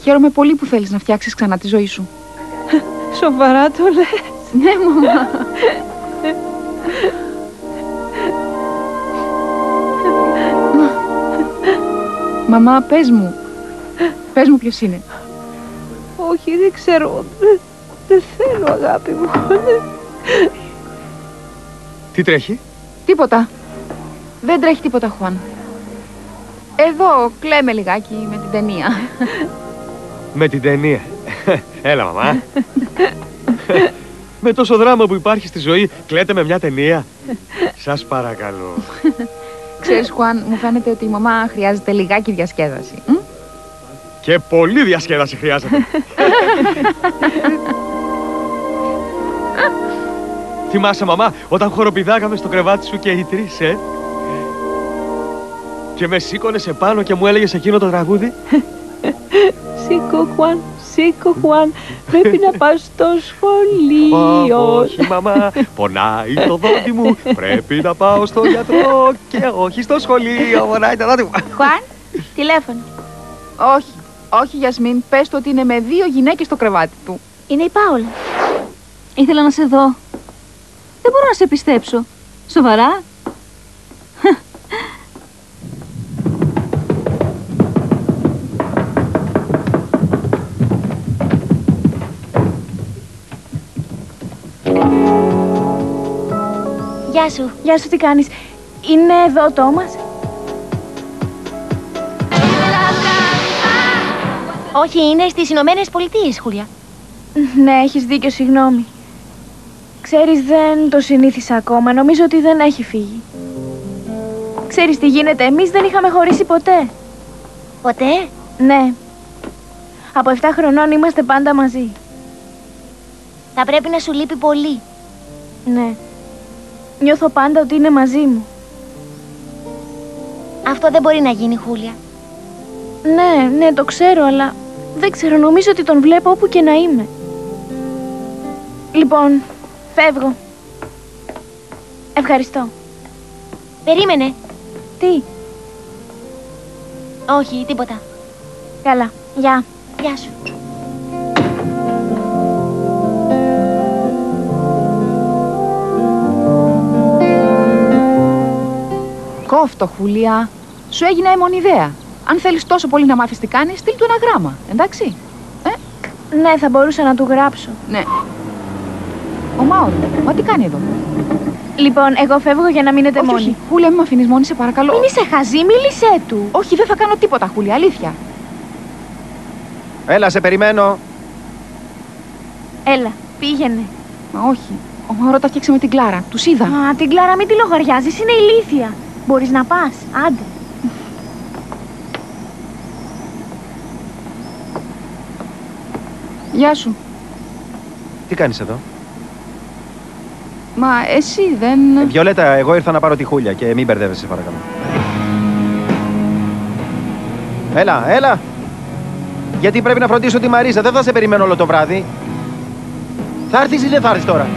Χαίρομαι πολύ που θέλεις να φτιάξεις ξανά τη ζωή σου. Σοβαρά το λες? Ναι, μαμά. Μαμά, πες μου. Πες μου ποιος είναι. Όχι, δεν ξέρω. Δεν θέλω, αγάπη μου. Τι τρέχει? Τίποτα. Δεν τρέχει τίποτα, Χουάν. Εδώ κλαίμε λιγάκι με την ταινία. Με την ταινία. Έλα, μαμά. Με τόσο δράμα που υπάρχει στη ζωή, κλαίτε με μια ταινία. Σας παρακαλώ. Ξέρεις, Χουάν, μου φαίνεται ότι η μαμά χρειάζεται λιγάκι διασκέδαση. Και πολύ διασκέδαση χρειάζεται. Θυμάσαι, μαμά, όταν χοροπηδάγαμε στο κρεβάτι σου και οι τρεις, και με σήκωνες επάνω και μου έλεγες εκείνο το τραγούδι. Σήκω, Χουάν, σήκω, Χουάν, πρέπει να πας στο σχολείο. Όχι, μαμά, πονάει το δόντι μου, πρέπει να πάω στο γιατρό και όχι στο σχολείο, πονάει το δόντι μου. Χουάν, τηλέφωνο. Όχι, όχι, Γιασμίν, πες του ότι είναι με 2 γυναίκες στο κρεβάτι του. Είναι η Πάολα. Ήθελα να σε δω. Δεν μπορώ να σε πιστέψω. Σοβαρά? Γεια σου. Γεια σου, τι κάνεις? Είναι εδώ ο Τόμας? Όχι, είναι στις Ηνωμένες Πολιτείες, Χούλια. Ναι, έχεις δίκιο, συγγνώμη. Ξέρεις, δεν το συνήθισα ακόμα. Νομίζω ότι δεν έχει φύγει. Ξέρεις τι γίνεται, εμείς δεν είχαμε χωρίσει ποτέ. Ποτέ? Ναι. Από 7 χρονών είμαστε πάντα μαζί. Θα πρέπει να σου λείπει πολύ. Ναι. Νιώθω πάντα ότι είναι μαζί μου. Αυτό δεν μπορεί να γίνει, Χούλια. Ναι, το ξέρω, αλλά δεν ξέρω, νομίζω ότι τον βλέπω όπου και να είμαι. Λοιπόν, φεύγω. Ευχαριστώ. Περίμενε. Τι? Όχι, τίποτα. Καλά, γεια. Γεια σου. Κόφτο, Χούλια. Σου έγινε αιμονιδέα. Αν θέλεις τόσο πολύ να μάθεις τι κάνει, στείλ του ένα γράμμα, εντάξει? Ναι, θα μπορούσα να του γράψω. Ναι. Ο Μάουρο, μα τι κάνει εδώ? Λοιπόν, εγώ φεύγω για να μείνετε μόνοι. Όχι, Χούλια, μην με αφήνεις μόνη, σε παρακαλώ. Μην είσαι χαζή, μίλησέ του. Όχι, δεν θα κάνω τίποτα, Χούλια, αλήθεια. Έλα, σε περιμένω. Έλα, πήγαινε. Μα όχι. Ο Μάουρο τα φτιάξε με την Κλάρα. Τους είδα. Μα την Κλάρα μην τη λογαριάζεις, είναι ηλίθια. Μπορείς να πας, άντε. Γεια σου. Τι κάνεις εδώ? Μα εσύ δεν... Βιολέτα, εγώ ήρθα να πάρω τη Χούλια και μην μπερδεύεσαι, παρακαλώ. Έλα, έλα! Γιατί πρέπει να φροντίσω τη Μαρίζα, δεν θα σε περιμένω όλο το βράδυ. Θα έρθεις ή δεν θα έρθεις τώρα?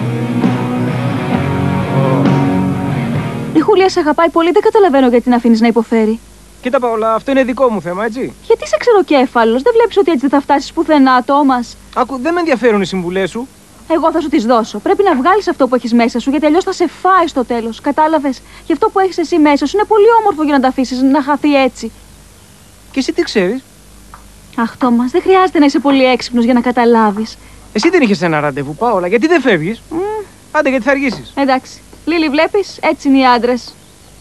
Η Χούλια σε αγαπάει πολύ, δεν καταλαβαίνω γιατί την αφήνεις να υποφέρει. Κοίτα Παόλα, αυτό είναι δικό μου θέμα, έτσι. Γιατί είσαι ξεροκέφαλος, δεν βλέπεις ότι έτσι δεν θα φτάσεις πουθενά, Τόμας? Άκου, δεν με ενδιαφέρουν οι συμβουλές σου. Εγώ θα σου τις δώσω. Πρέπει να βγάλεις αυτό που έχεις μέσα σου, γιατί αλλιώς θα σε φάει στο τέλος. Κατάλαβες? Γι' αυτό που έχεις εσύ μέσα σου είναι πολύ όμορφο για να τα αφήσεις να χαθεί έτσι. Και εσύ τι ξέρεις? Αχ, Τόμας, δεν χρειάζεται να είσαι πολύ έξυπνος για να καταλάβεις. Εσύ δεν είχες ένα ραντεβού, Παόλα, γιατί δεν φεύγεις? Άντε, γιατί θα αργήσεις. Εντάξει. Λίλη, βλέπεις, έτσι είναι οι άντρες.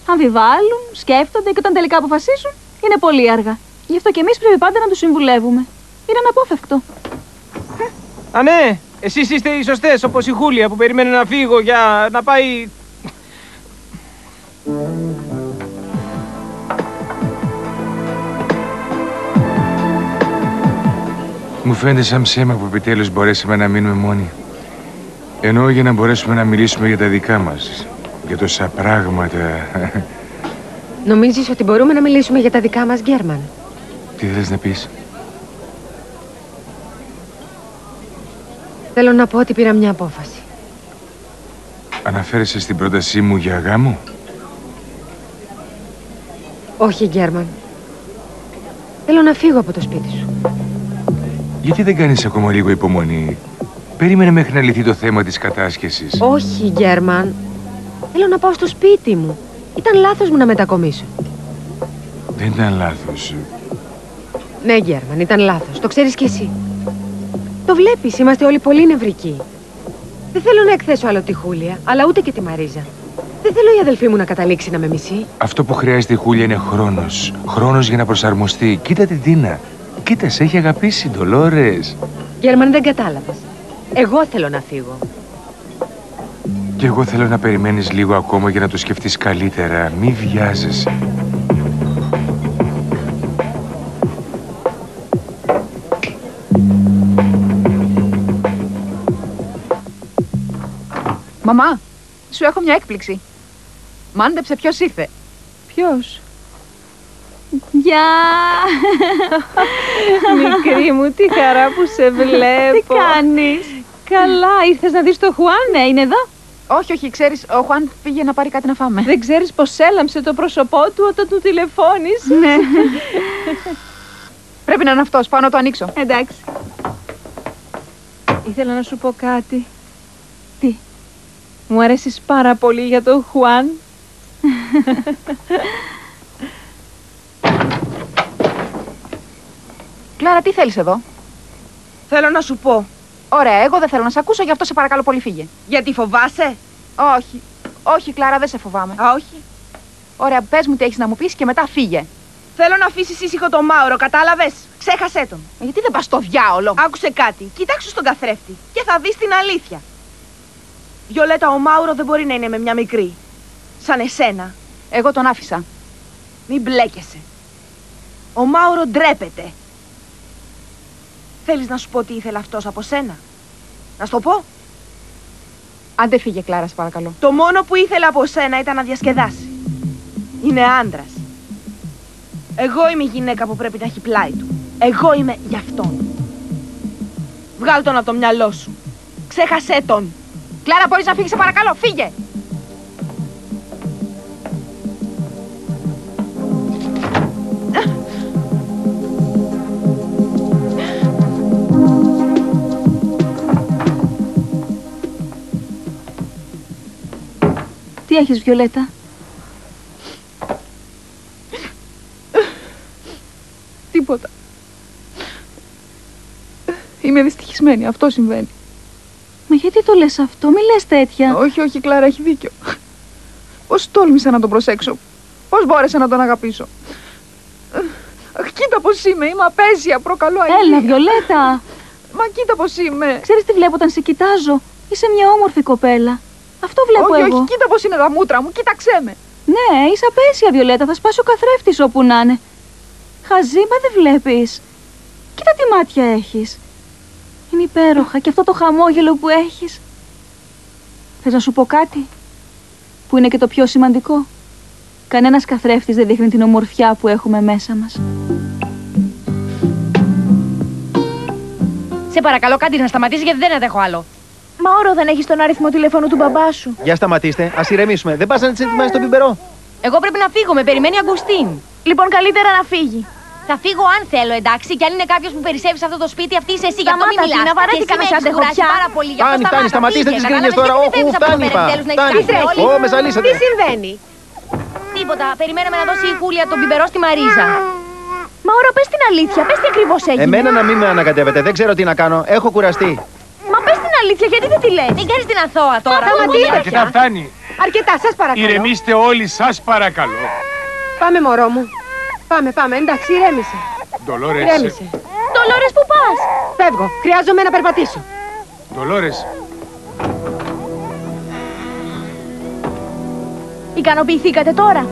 Αμφιβάλλουν, σκέφτονται και όταν τελικά αποφασίσουν είναι πολύ αργά. Γι' αυτό και εμείς πρέπει πάντα να τους συμβουλεύουμε. Είναι αναπόφευκτο. Α, ναι! Εσείς είστε οι σωστές, όπως η Χούλια που περιμένει να φύγω για να πάει... Μου φαίνεται σαν ψέμα που επιτέλους μπορέσαμε να μείνουμε μόνοι. Ενώ για να μπορέσουμε να μιλήσουμε για τα δικά μας. Για τόσα πράγματα. Νομίζεις ότι μπορούμε να μιλήσουμε για τα δικά μας, Γκέρμαν? Τι θες να πεις? Θέλω να πω ότι πήρα μια απόφαση. Αναφέρεσαι στην πρότασή μου για γάμο? Όχι, Γκέρμαν. Θέλω να φύγω από το σπίτι σου. Γιατί δεν κάνεις ακόμα λίγο υπομονή? Περίμενε μέχρι να λυθεί το θέμα της κατάσχεσης. Όχι, Γκέρμαν. Θέλω να πάω στο σπίτι μου. Ήταν λάθος μου να μετακομίσω. Δεν ήταν λάθος. Ναι, Γκέρμαν, ήταν λάθος. Το ξέρεις κι εσύ. Το βλέπεις, είμαστε όλοι πολύ νευρικοί. Δεν θέλω να εκθέσω άλλο τη Χούλια, αλλά ούτε και τη Μαρίζα. Δεν θέλω η αδελφή μου να καταλήξει να με μισεί. Αυτό που χρειάζεται η Χούλια είναι χρόνος. Χρόνος για να προσαρμοστεί. Κοίτα την Τίνα. Κοίτα, σε έχει αγαπήσει, Ντολόρες. Γκέρμαν, δεν κατάλαβες. Εγώ θέλω να φύγω. Και εγώ θέλω να περιμένεις λίγο ακόμα για να το σκεφτείς καλύτερα. Μη βιάζεσαι. Μαμά, σου έχω μια έκπληξη. Μάντεψε ποιος ήρθε. Ποιος? Γεια! Μικρή μου, τι χαρά που σε βλέπω. Τι κάνεις? Καλά, ήρθες να δεις το Χουάν, είναι εδώ? Όχι, όχι, ξέρεις, ο Χουάν πήγε να πάρει κάτι να φάμε. Δεν ξέρεις πως έλαμψε το πρόσωπό του όταν του τηλεφώνησες? Ναι. Πρέπει να είναι αυτός, πάω να το ανοίξω. Εντάξει. Ήθελα να σου πω κάτι. Τι? Μου αρέσεις πάρα πολύ για τον Χουάν. Κλάρα, τι θέλεις εδώ? Θέλω να σου πω. Ωραία, εγώ δεν θέλω να σε ακούσω, γι' αυτό σε παρακαλώ πολύ φύγε. Γιατί φοβάσαι? Όχι. Όχι, Κλάρα, δεν σε φοβάμαι. Α, όχι. Ωραία, πες μου τι έχεις να μου πεις και μετά φύγε. Θέλω να αφήσεις ήσυχο τον Μάουρο, κατάλαβες? Ξέχασέ τον. Γιατί δεν πας στο διάολο? Άκουσε κάτι. Κοιτάξου στον καθρέφτη και θα δεις την αλήθεια. Βιολέτα, ο Μάουρο δεν μπορεί να είναι με μια μικρή. Σαν εσένα. Εγώ τον άφησα. Μην μπλέκεσαι. Ο Μάουρο ντρέπεται. Θέλεις να σου πω τι ήθελε αυτός από σένα? Να σου το πω? Άντε φύγε, Κλάρα, σε παρακαλώ. Το μόνο που ήθελε από σένα ήταν να διασκεδάσει. Είναι άντρας. Εγώ είμαι η γυναίκα που πρέπει να έχει πλάι του. Εγώ είμαι γι' αυτόν. Βγάλ' τον από το μυαλό σου. Ξέχασέ τον. Κλάρα, μπορείς να φύγεις, σε παρακαλώ, φύγε! Τι έχεις, Βιολέτα? Τίποτα. Είμαι δυστυχισμένη, αυτό συμβαίνει. Μα γιατί το λες αυτό, μη λες τέτοια. Όχι, όχι, Κλάρα, έχει δίκιο. Πώς τόλμησα να τον προσέξω. Πώς μπόρεσα να τον αγαπήσω. Κοίτα πώς είμαι απέσια, προκαλώ αγγλία. Έλα, Βιολέτα. Μα κοίτα πως είμαι. Ξέρεις τι βλέπω όταν σε κοιτάζω. Είσαι μια όμορφη κοπέλα. Αυτό βλέπω εγώ. Όχι, κοίτα πως είναι τα μούτρα μου. Κοίταξέ με. Ναι, είσαι απέσια, Βιολέτα. Θα σπάσει ο καθρέφτης όπου να είναι. Χαζή, μα δεν βλέπεις. Κοίτα τι μάτια έχεις. Είναι υπέροχα και αυτό το χαμόγελο που έχεις. Θες να σου πω κάτι που είναι και το πιο σημαντικό? Κανένας καθρέφτης δεν δείχνει την ομορφιά που έχουμε μέσα μας. Σε παρακαλώ, κάτι να σταματήσει γιατί δεν αντέχω άλλο. Μαόρο, δεν έχεις τον αριθμό τηλεφώνου του μπαμπά σου? Για σταματήστε, ας ηρεμήσουμε. Δεν πας να της ετοιμάσεις τον πιμπερό? Εγώ πρέπει να φύγω, με περιμένει η Αγκουστίν. Λοιπόν, καλύτερα να φύγει. Θα φύγω αν θέλω, εντάξει, και αν είναι κάποιος που περισσεύει σε αυτό το σπίτι, αυτή είσαι εσύ. Για αυτό μην Σταμάτα, μιλάς. Τίνα, βαρέθηκα να σε αντέχω πια. Πάρα πολύ. Φτάνει, σταματήστε τις γκρίνιες τώρα. Όχι, φτάνει, είπα. Ω, με ζαλίσατε. Τι συμβαίνει? Τίποτα, περιμέναμε να δώσει η Χούλια τον πιμπερό στη Μαρίζα. Μαόρο, πες την αλήθεια, πες τι ακριβώς έγινε. Εμένα να μην με ανακατεύετε, δεν ξέρω τι να κάνω. Έχω κουραστεί. Μα πες την αλήθεια, γιατί δεν τη λες? Μην κάνεις την αθώα τώρα. Αρκετά φτάνει. Αρκετά, σας παρακαλώ. Ηρεμήστε όλοι, σας παρακαλώ. Πάμε, μωρό μου. Πάμε, εντάξει, ηρέμησε. Ντολόρες. Ηρέμησε. Ντολόρες, πού πας? Φεύγω, χρειάζομαι να περπατήσω. Ντολόρες. Ικανοποιηθήκατε τώρα?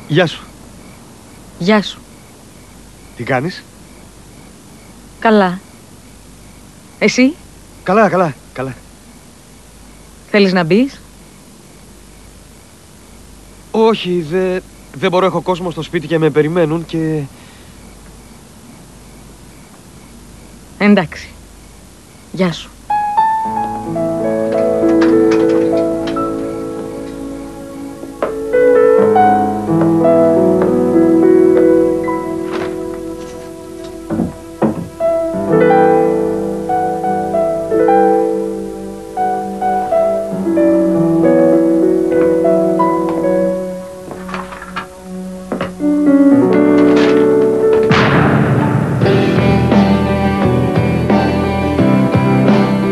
Γεια σου. Γεια σου. Τι κάνεις? Καλά. Εσύ? Καλά. Θέλεις να μπεις? Όχι, δεν μπορώ, έχω κόσμο στο σπίτι και με περιμένουν και... Εντάξει. Γεια σου.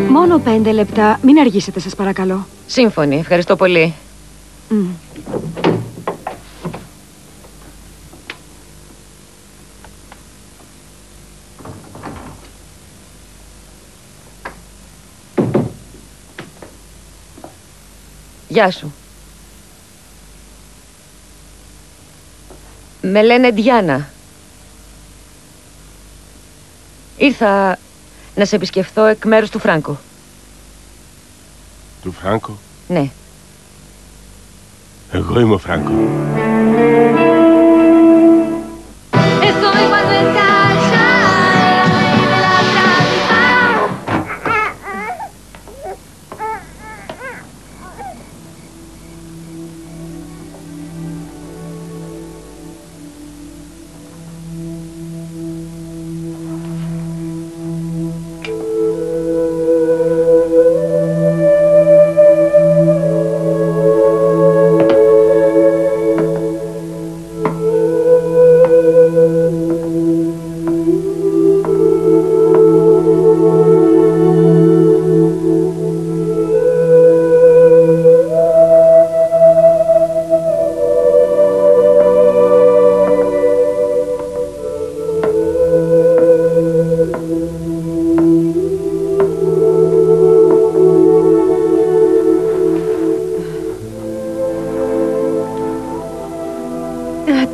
Μόνο 5 λεπτά. Μην αργήσετε, σας παρακαλώ. Σύμφωνοι, ευχαριστώ πολύ. Γεια σου. Με λένε Διάννα. Ήρθα να σε επισκεφθώ εκ μέρους του Φράνκο. Του Φράνκο? Ναι. Εγώ είμαι ο Φράνκο.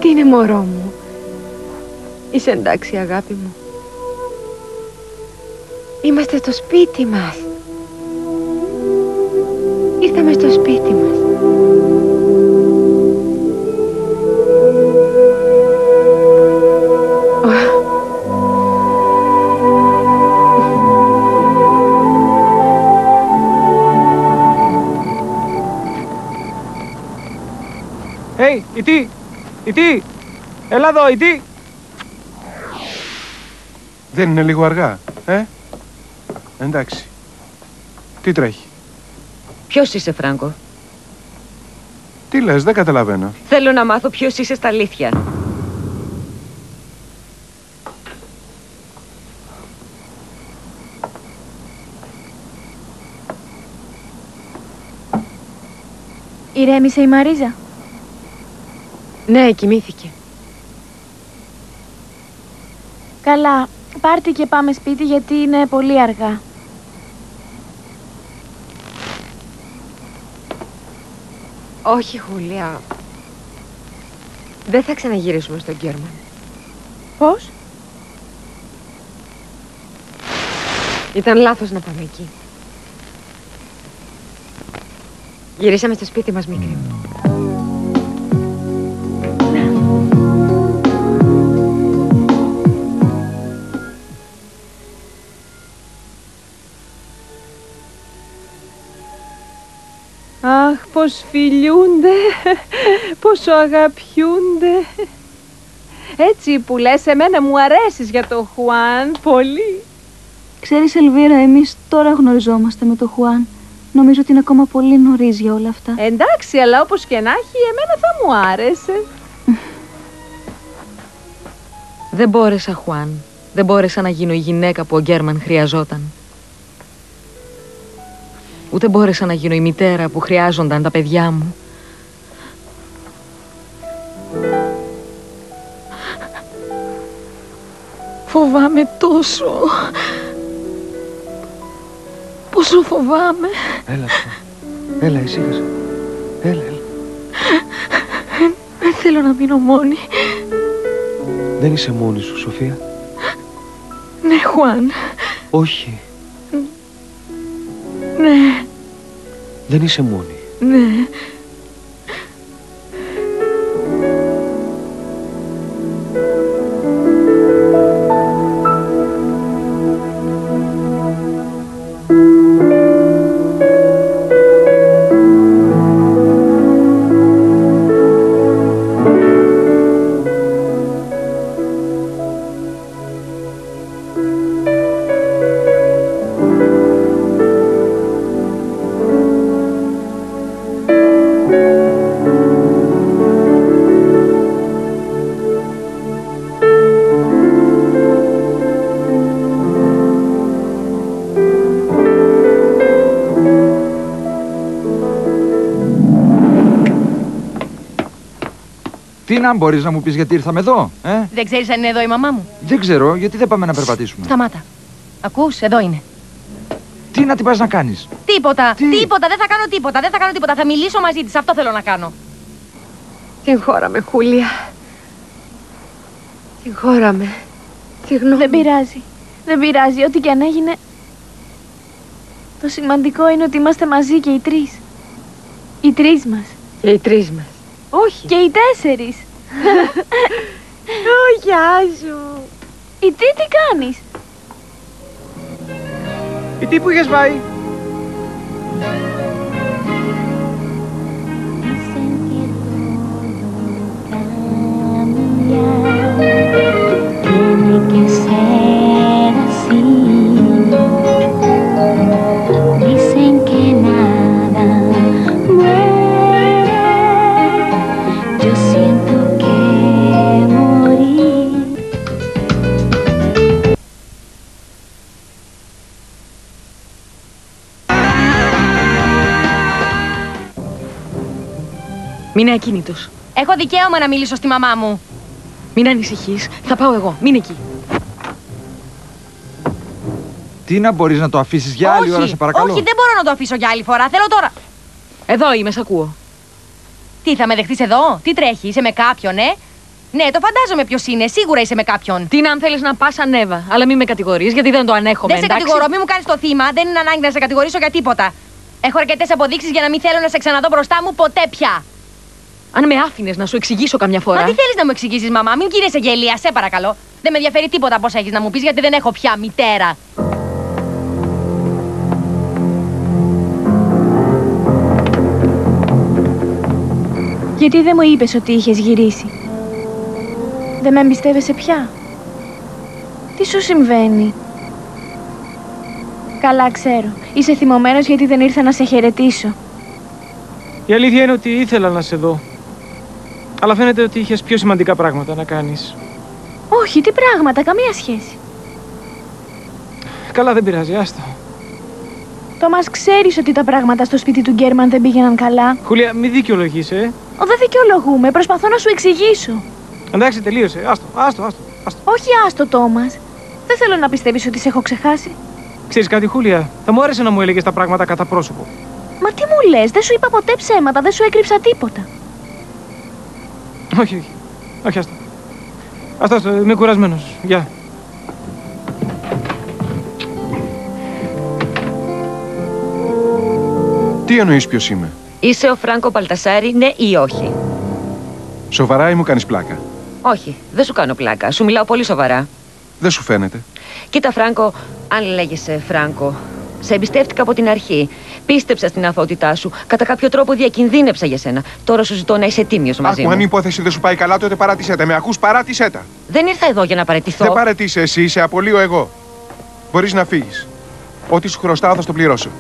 Τι είναι, μωρό μου? Είσαι εντάξει, αγάπη μου? Είμαστε στο σπίτι μας. Ήρθαμε στο σπίτι μας. Ιτή! Έλα εδώ, Ιτή! Δεν είναι λίγο αργά, Εντάξει. Τι τρέχει? Ποιος είσαι, Φράνκο? Τι λες, δεν καταλαβαίνω. Θέλω να μάθω ποιος είσαι στα αλήθεια. Ηρέμησε η Μαρίζα. Ναι, κοιμήθηκε. Καλά, πάρτε και πάμε σπίτι γιατί είναι πολύ αργά. Όχι, Χούλια. Δεν θα ξαναγυρίσουμε στον Γκέρμαν. Πώς? Ήταν λάθος να πάμε εκεί. Γυρίσαμε στο σπίτι μας, μικρή μου. Αχ, πως φιλιούνται, πόσο αγαπιούνται. Έτσι που λες, εμένα μου αρέσεις για το Χουάν, πολύ. Ξέρεις, Ελβίρα, εμείς τώρα γνωριζόμαστε με τον Χουάν. Νομίζω ότι είναι ακόμα πολύ νωρίς για όλα αυτά. Εντάξει, αλλά όπως και να έχει, εμένα θα μου άρεσε. Δεν μπόρεσα, Χουάν. Δεν μπόρεσα να γίνω η γυναίκα που ο Γκέρμαν χρειαζόταν. Ούτε μπόρεσα να γίνω η μητέρα που χρειάζονταν τα παιδιά μου. Φοβάμαι τόσο. Πόσο φοβάμαι. Έλα, έλα, ησύχασε. Έλα. Δεν θέλω να μείνω μόνη. Δεν είσαι μόνη σου, Σοφία. Ναι, Χουάν. Όχι. Ναι. Δεν είσαι μόνη. Ναι. Τι να μπορείς να μου πεις γιατί ήρθαμε εδώ, Δεν ξέρεις αν είναι εδώ η μαμά μου? Δεν ξέρω, γιατί δεν πάμε να περπατήσουμε. Σταμάτα. Ακούς, εδώ είναι. Τι να την πας να κάνεις? Τίποτα, τίποτα, δεν θα κάνω τίποτα, δεν θα κάνω τίποτα. Θα μιλήσω μαζί της, αυτό θέλω να κάνω. Συγχώρα με, Χούλια. Συγχώρα με. Συγγνώμη. Δεν πειράζει. Δεν πειράζει, ό,τι και αν έγινε. Το σημαντικό είναι ότι είμαστε μαζί και οι τρεις. Οι τρεις μας. Και οι τρεις μας. Όχι. Και οι τέσσερις. Γεια σου. Η τι κάνεις? Η τι που είχες πάει? Tiene que ser así. Dicen que nada muere. Yo siento que morir. Μην είναι ακίνητος. Έχω δικαίωμα να μιλήσω στη μαμά μου. Μην ανησυχείς. Θα πάω εγώ. Μην εκεί. Τι να μπορείς να το αφήσεις για άλλη ώρα, σε παρακαλώ? Όχι, δεν μπορώ να το αφήσω για άλλη φορά. Θέλω τώρα. Εδώ είμαι, σ' ακούω. Τι, θα με δεχτείς εδώ? Τι τρέχει, είσαι με κάποιον, Ναι, το φαντάζομαι ποιος είναι. Σίγουρα είσαι με κάποιον. Τι να, αν θέλεις να πας, ανέβα. Αλλά μην με κατηγορείς, γιατί δεν το ανέχομαι. Δεν σε κατηγορώ, μην μου κάνεις το θύμα. Δεν είναι ανάγκη να σε κατηγορήσω για τίποτα. Έχω αρκετές αποδείξεις για να μην θέλω να σε ξαναδώ μπροστά μου ποτέ πια. Αν με άφηνες να σου εξηγήσω καμιά φορά. Μα τι θέλεις να μου εξηγήσεις, μαμά? Μην γίνεσαι γελία, σε παρακαλώ. Δεν με ενδιαφέρει τίποτα πώς έχεις να μου πεις, γιατί δεν έχω πια μητέρα. Γιατί δεν μου είπες ότι είχες γυρίσει? Δεν με εμπιστεύεσαι πια? Τι σου συμβαίνει? Καλά ξέρω. Είσαι θυμωμένος γιατί δεν ήρθα να σε χαιρετήσω. Η αλήθεια είναι ότι ήθελα να σε δω. Αλλά φαίνεται ότι είχες πιο σημαντικά πράγματα να κάνεις. Όχι, τι πράγματα, καμία σχέση. Καλά, δεν πειράζει, άστο. Τόμας, ξέρεις ότι τα πράγματα στο σπίτι του Γκέρμαν δεν πήγαιναν καλά. Χούλια, μη δικαιολογείς, Δεν δικαιολογούμε, προσπαθώ να σου εξηγήσω. Εντάξει, τελείωσε. Άστο. Όχι άστο, Τόμας. Δεν θέλω να πιστεύεις ότι σε έχω ξεχάσει. Ξέρεις κάτι, Χούλια, θα μου άρεσε να μου έλεγες τα πράγματα κατά πρόσωπο. Μα τι μου λες, δεν σου είπα ποτέ ψέματα, δεν σου έκρυψα τίποτα. Όχι, άστο, είμαι κουρασμένος. Γεια. Τι εννοείς ποιος είμαι? Είσαι ο Φράνκο Παλτασάρη, ναι ή όχι? Σοβαρά ή μου κάνεις πλάκα? Όχι, δεν σου κάνω πλάκα. Σου μιλάω πολύ σοβαρά. Δεν σου φαίνεται? Κοίτα, Φράνκο, αν λέγεσαι Φράνκο, σε εμπιστεύτηκα από την αρχή. Πίστεψα στην αθωότητά σου. Κατά κάποιο τρόπο διακινδύνεψα για σένα. Τώρα σου ζητώ να είσαι τίμιος μαζί μου. Αν η υπόθεση δεν σου πάει καλά, τότε παράτησέ τα. Με ακούς, παράτησέ τα. Δεν ήρθα εδώ για να παραιτηθώ. Δεν παρετήσει εσύ, σε απολύω εγώ. Μπορείς να φύγεις. Ό,τι σου χρωστάω θα στο πληρώσω.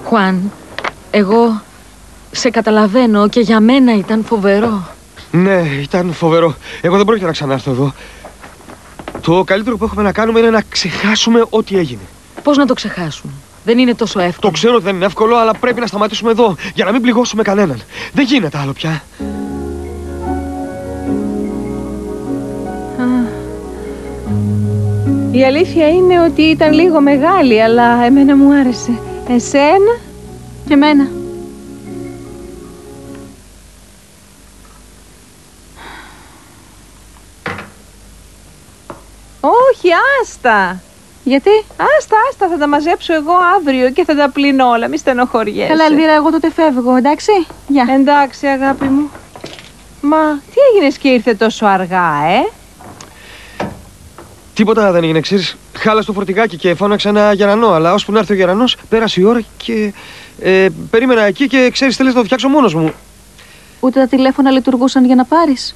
Χουάν, εγώ σε καταλαβαίνω και για μένα ήταν φοβερό. Ναι, ήταν φοβερό. Εγώ δεν πρόκειται να ξανάρθω εδώ. Το καλύτερο που έχουμε να κάνουμε είναι να ξεχάσουμε ό,τι έγινε. Πώς να το ξεχάσουμε? Δεν είναι τόσο εύκολο. Το ξέρω ότι δεν είναι εύκολο, αλλά πρέπει να σταματήσουμε εδώ για να μην πληγώσουμε κανέναν. Δεν γίνεται άλλο πια. Η αλήθεια είναι ότι ήταν λίγο μεγάλη, αλλά εμένα μου άρεσε. Εσένα και εμένα. Όχι, άστα. Γιατί? Άστα, θα τα μαζέψω εγώ αύριο και θα τα πλύνω όλα, μη στενοχωριέσαι. Καλά, Ελβίρα, εγώ τότε φεύγω, εντάξει? Γεια. Εντάξει, αγάπη μου. Μα, τι έγινες και ήρθε τόσο αργά, Τίποτα δεν έγινε, ξέρεις. Χάλασε το φορτηγάκι και φώναξα ένα γερανό. Αλλά ώσπου να έρθει ο γερανός, πέρασε η ώρα και περίμενα εκεί και ξέρεις, θέλεις να το φτιάξω μόνος μου. Ούτε τα τηλέφωνα λειτουργούσαν για να πάρεις?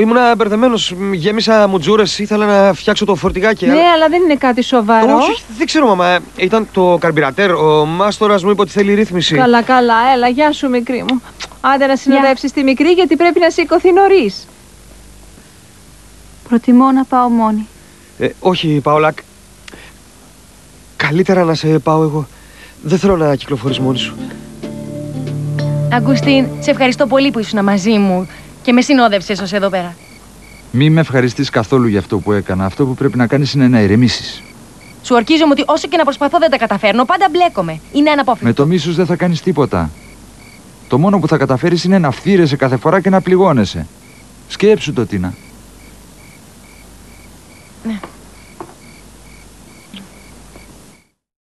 Ήμουνα μπερδεμένος. Γέμισα μουτζούρες, ήθελα να φτιάξω το φορτηγάκι. Ναι, αλλά δεν είναι κάτι σοβαρό. Όχι, δεν ξέρω, μαμά. Ήταν το καρμπυρατέρ. Ο μάστορας μου είπε ότι θέλει ρύθμιση. Καλά, έλα, γεια σου, μικρή μου. Άντε να συνοδεύσεις τη μικρή, γιατί πρέπει να σηκωθεί νωρίς. Προτιμώ να πάω μόνη. Όχι, Παολάκ. Καλύτερα να σε πάω εγώ. Δεν θέλω να κυκλοφορείς μόνη σου. Αγκουστίν, σε ευχαριστώ πολύ που ήσουν μαζί μου και με συνόδευσες ως εδώ πέρα. Μη με ευχαριστείς καθόλου για αυτό που έκανα. Αυτό που πρέπει να κάνεις είναι να ηρεμήσεις. Σου ορκίζομαι ότι όσο και να προσπαθώ δεν τα καταφέρνω, πάντα μπλέκομαι. Είναι αναπόφευκτο. Με το μίσος δεν θα κάνεις τίποτα. Το μόνο που θα καταφέρεις είναι να φθείρεσαι κάθε φορά και να πληγώνεσαι. Σκέψου το, Τίνα.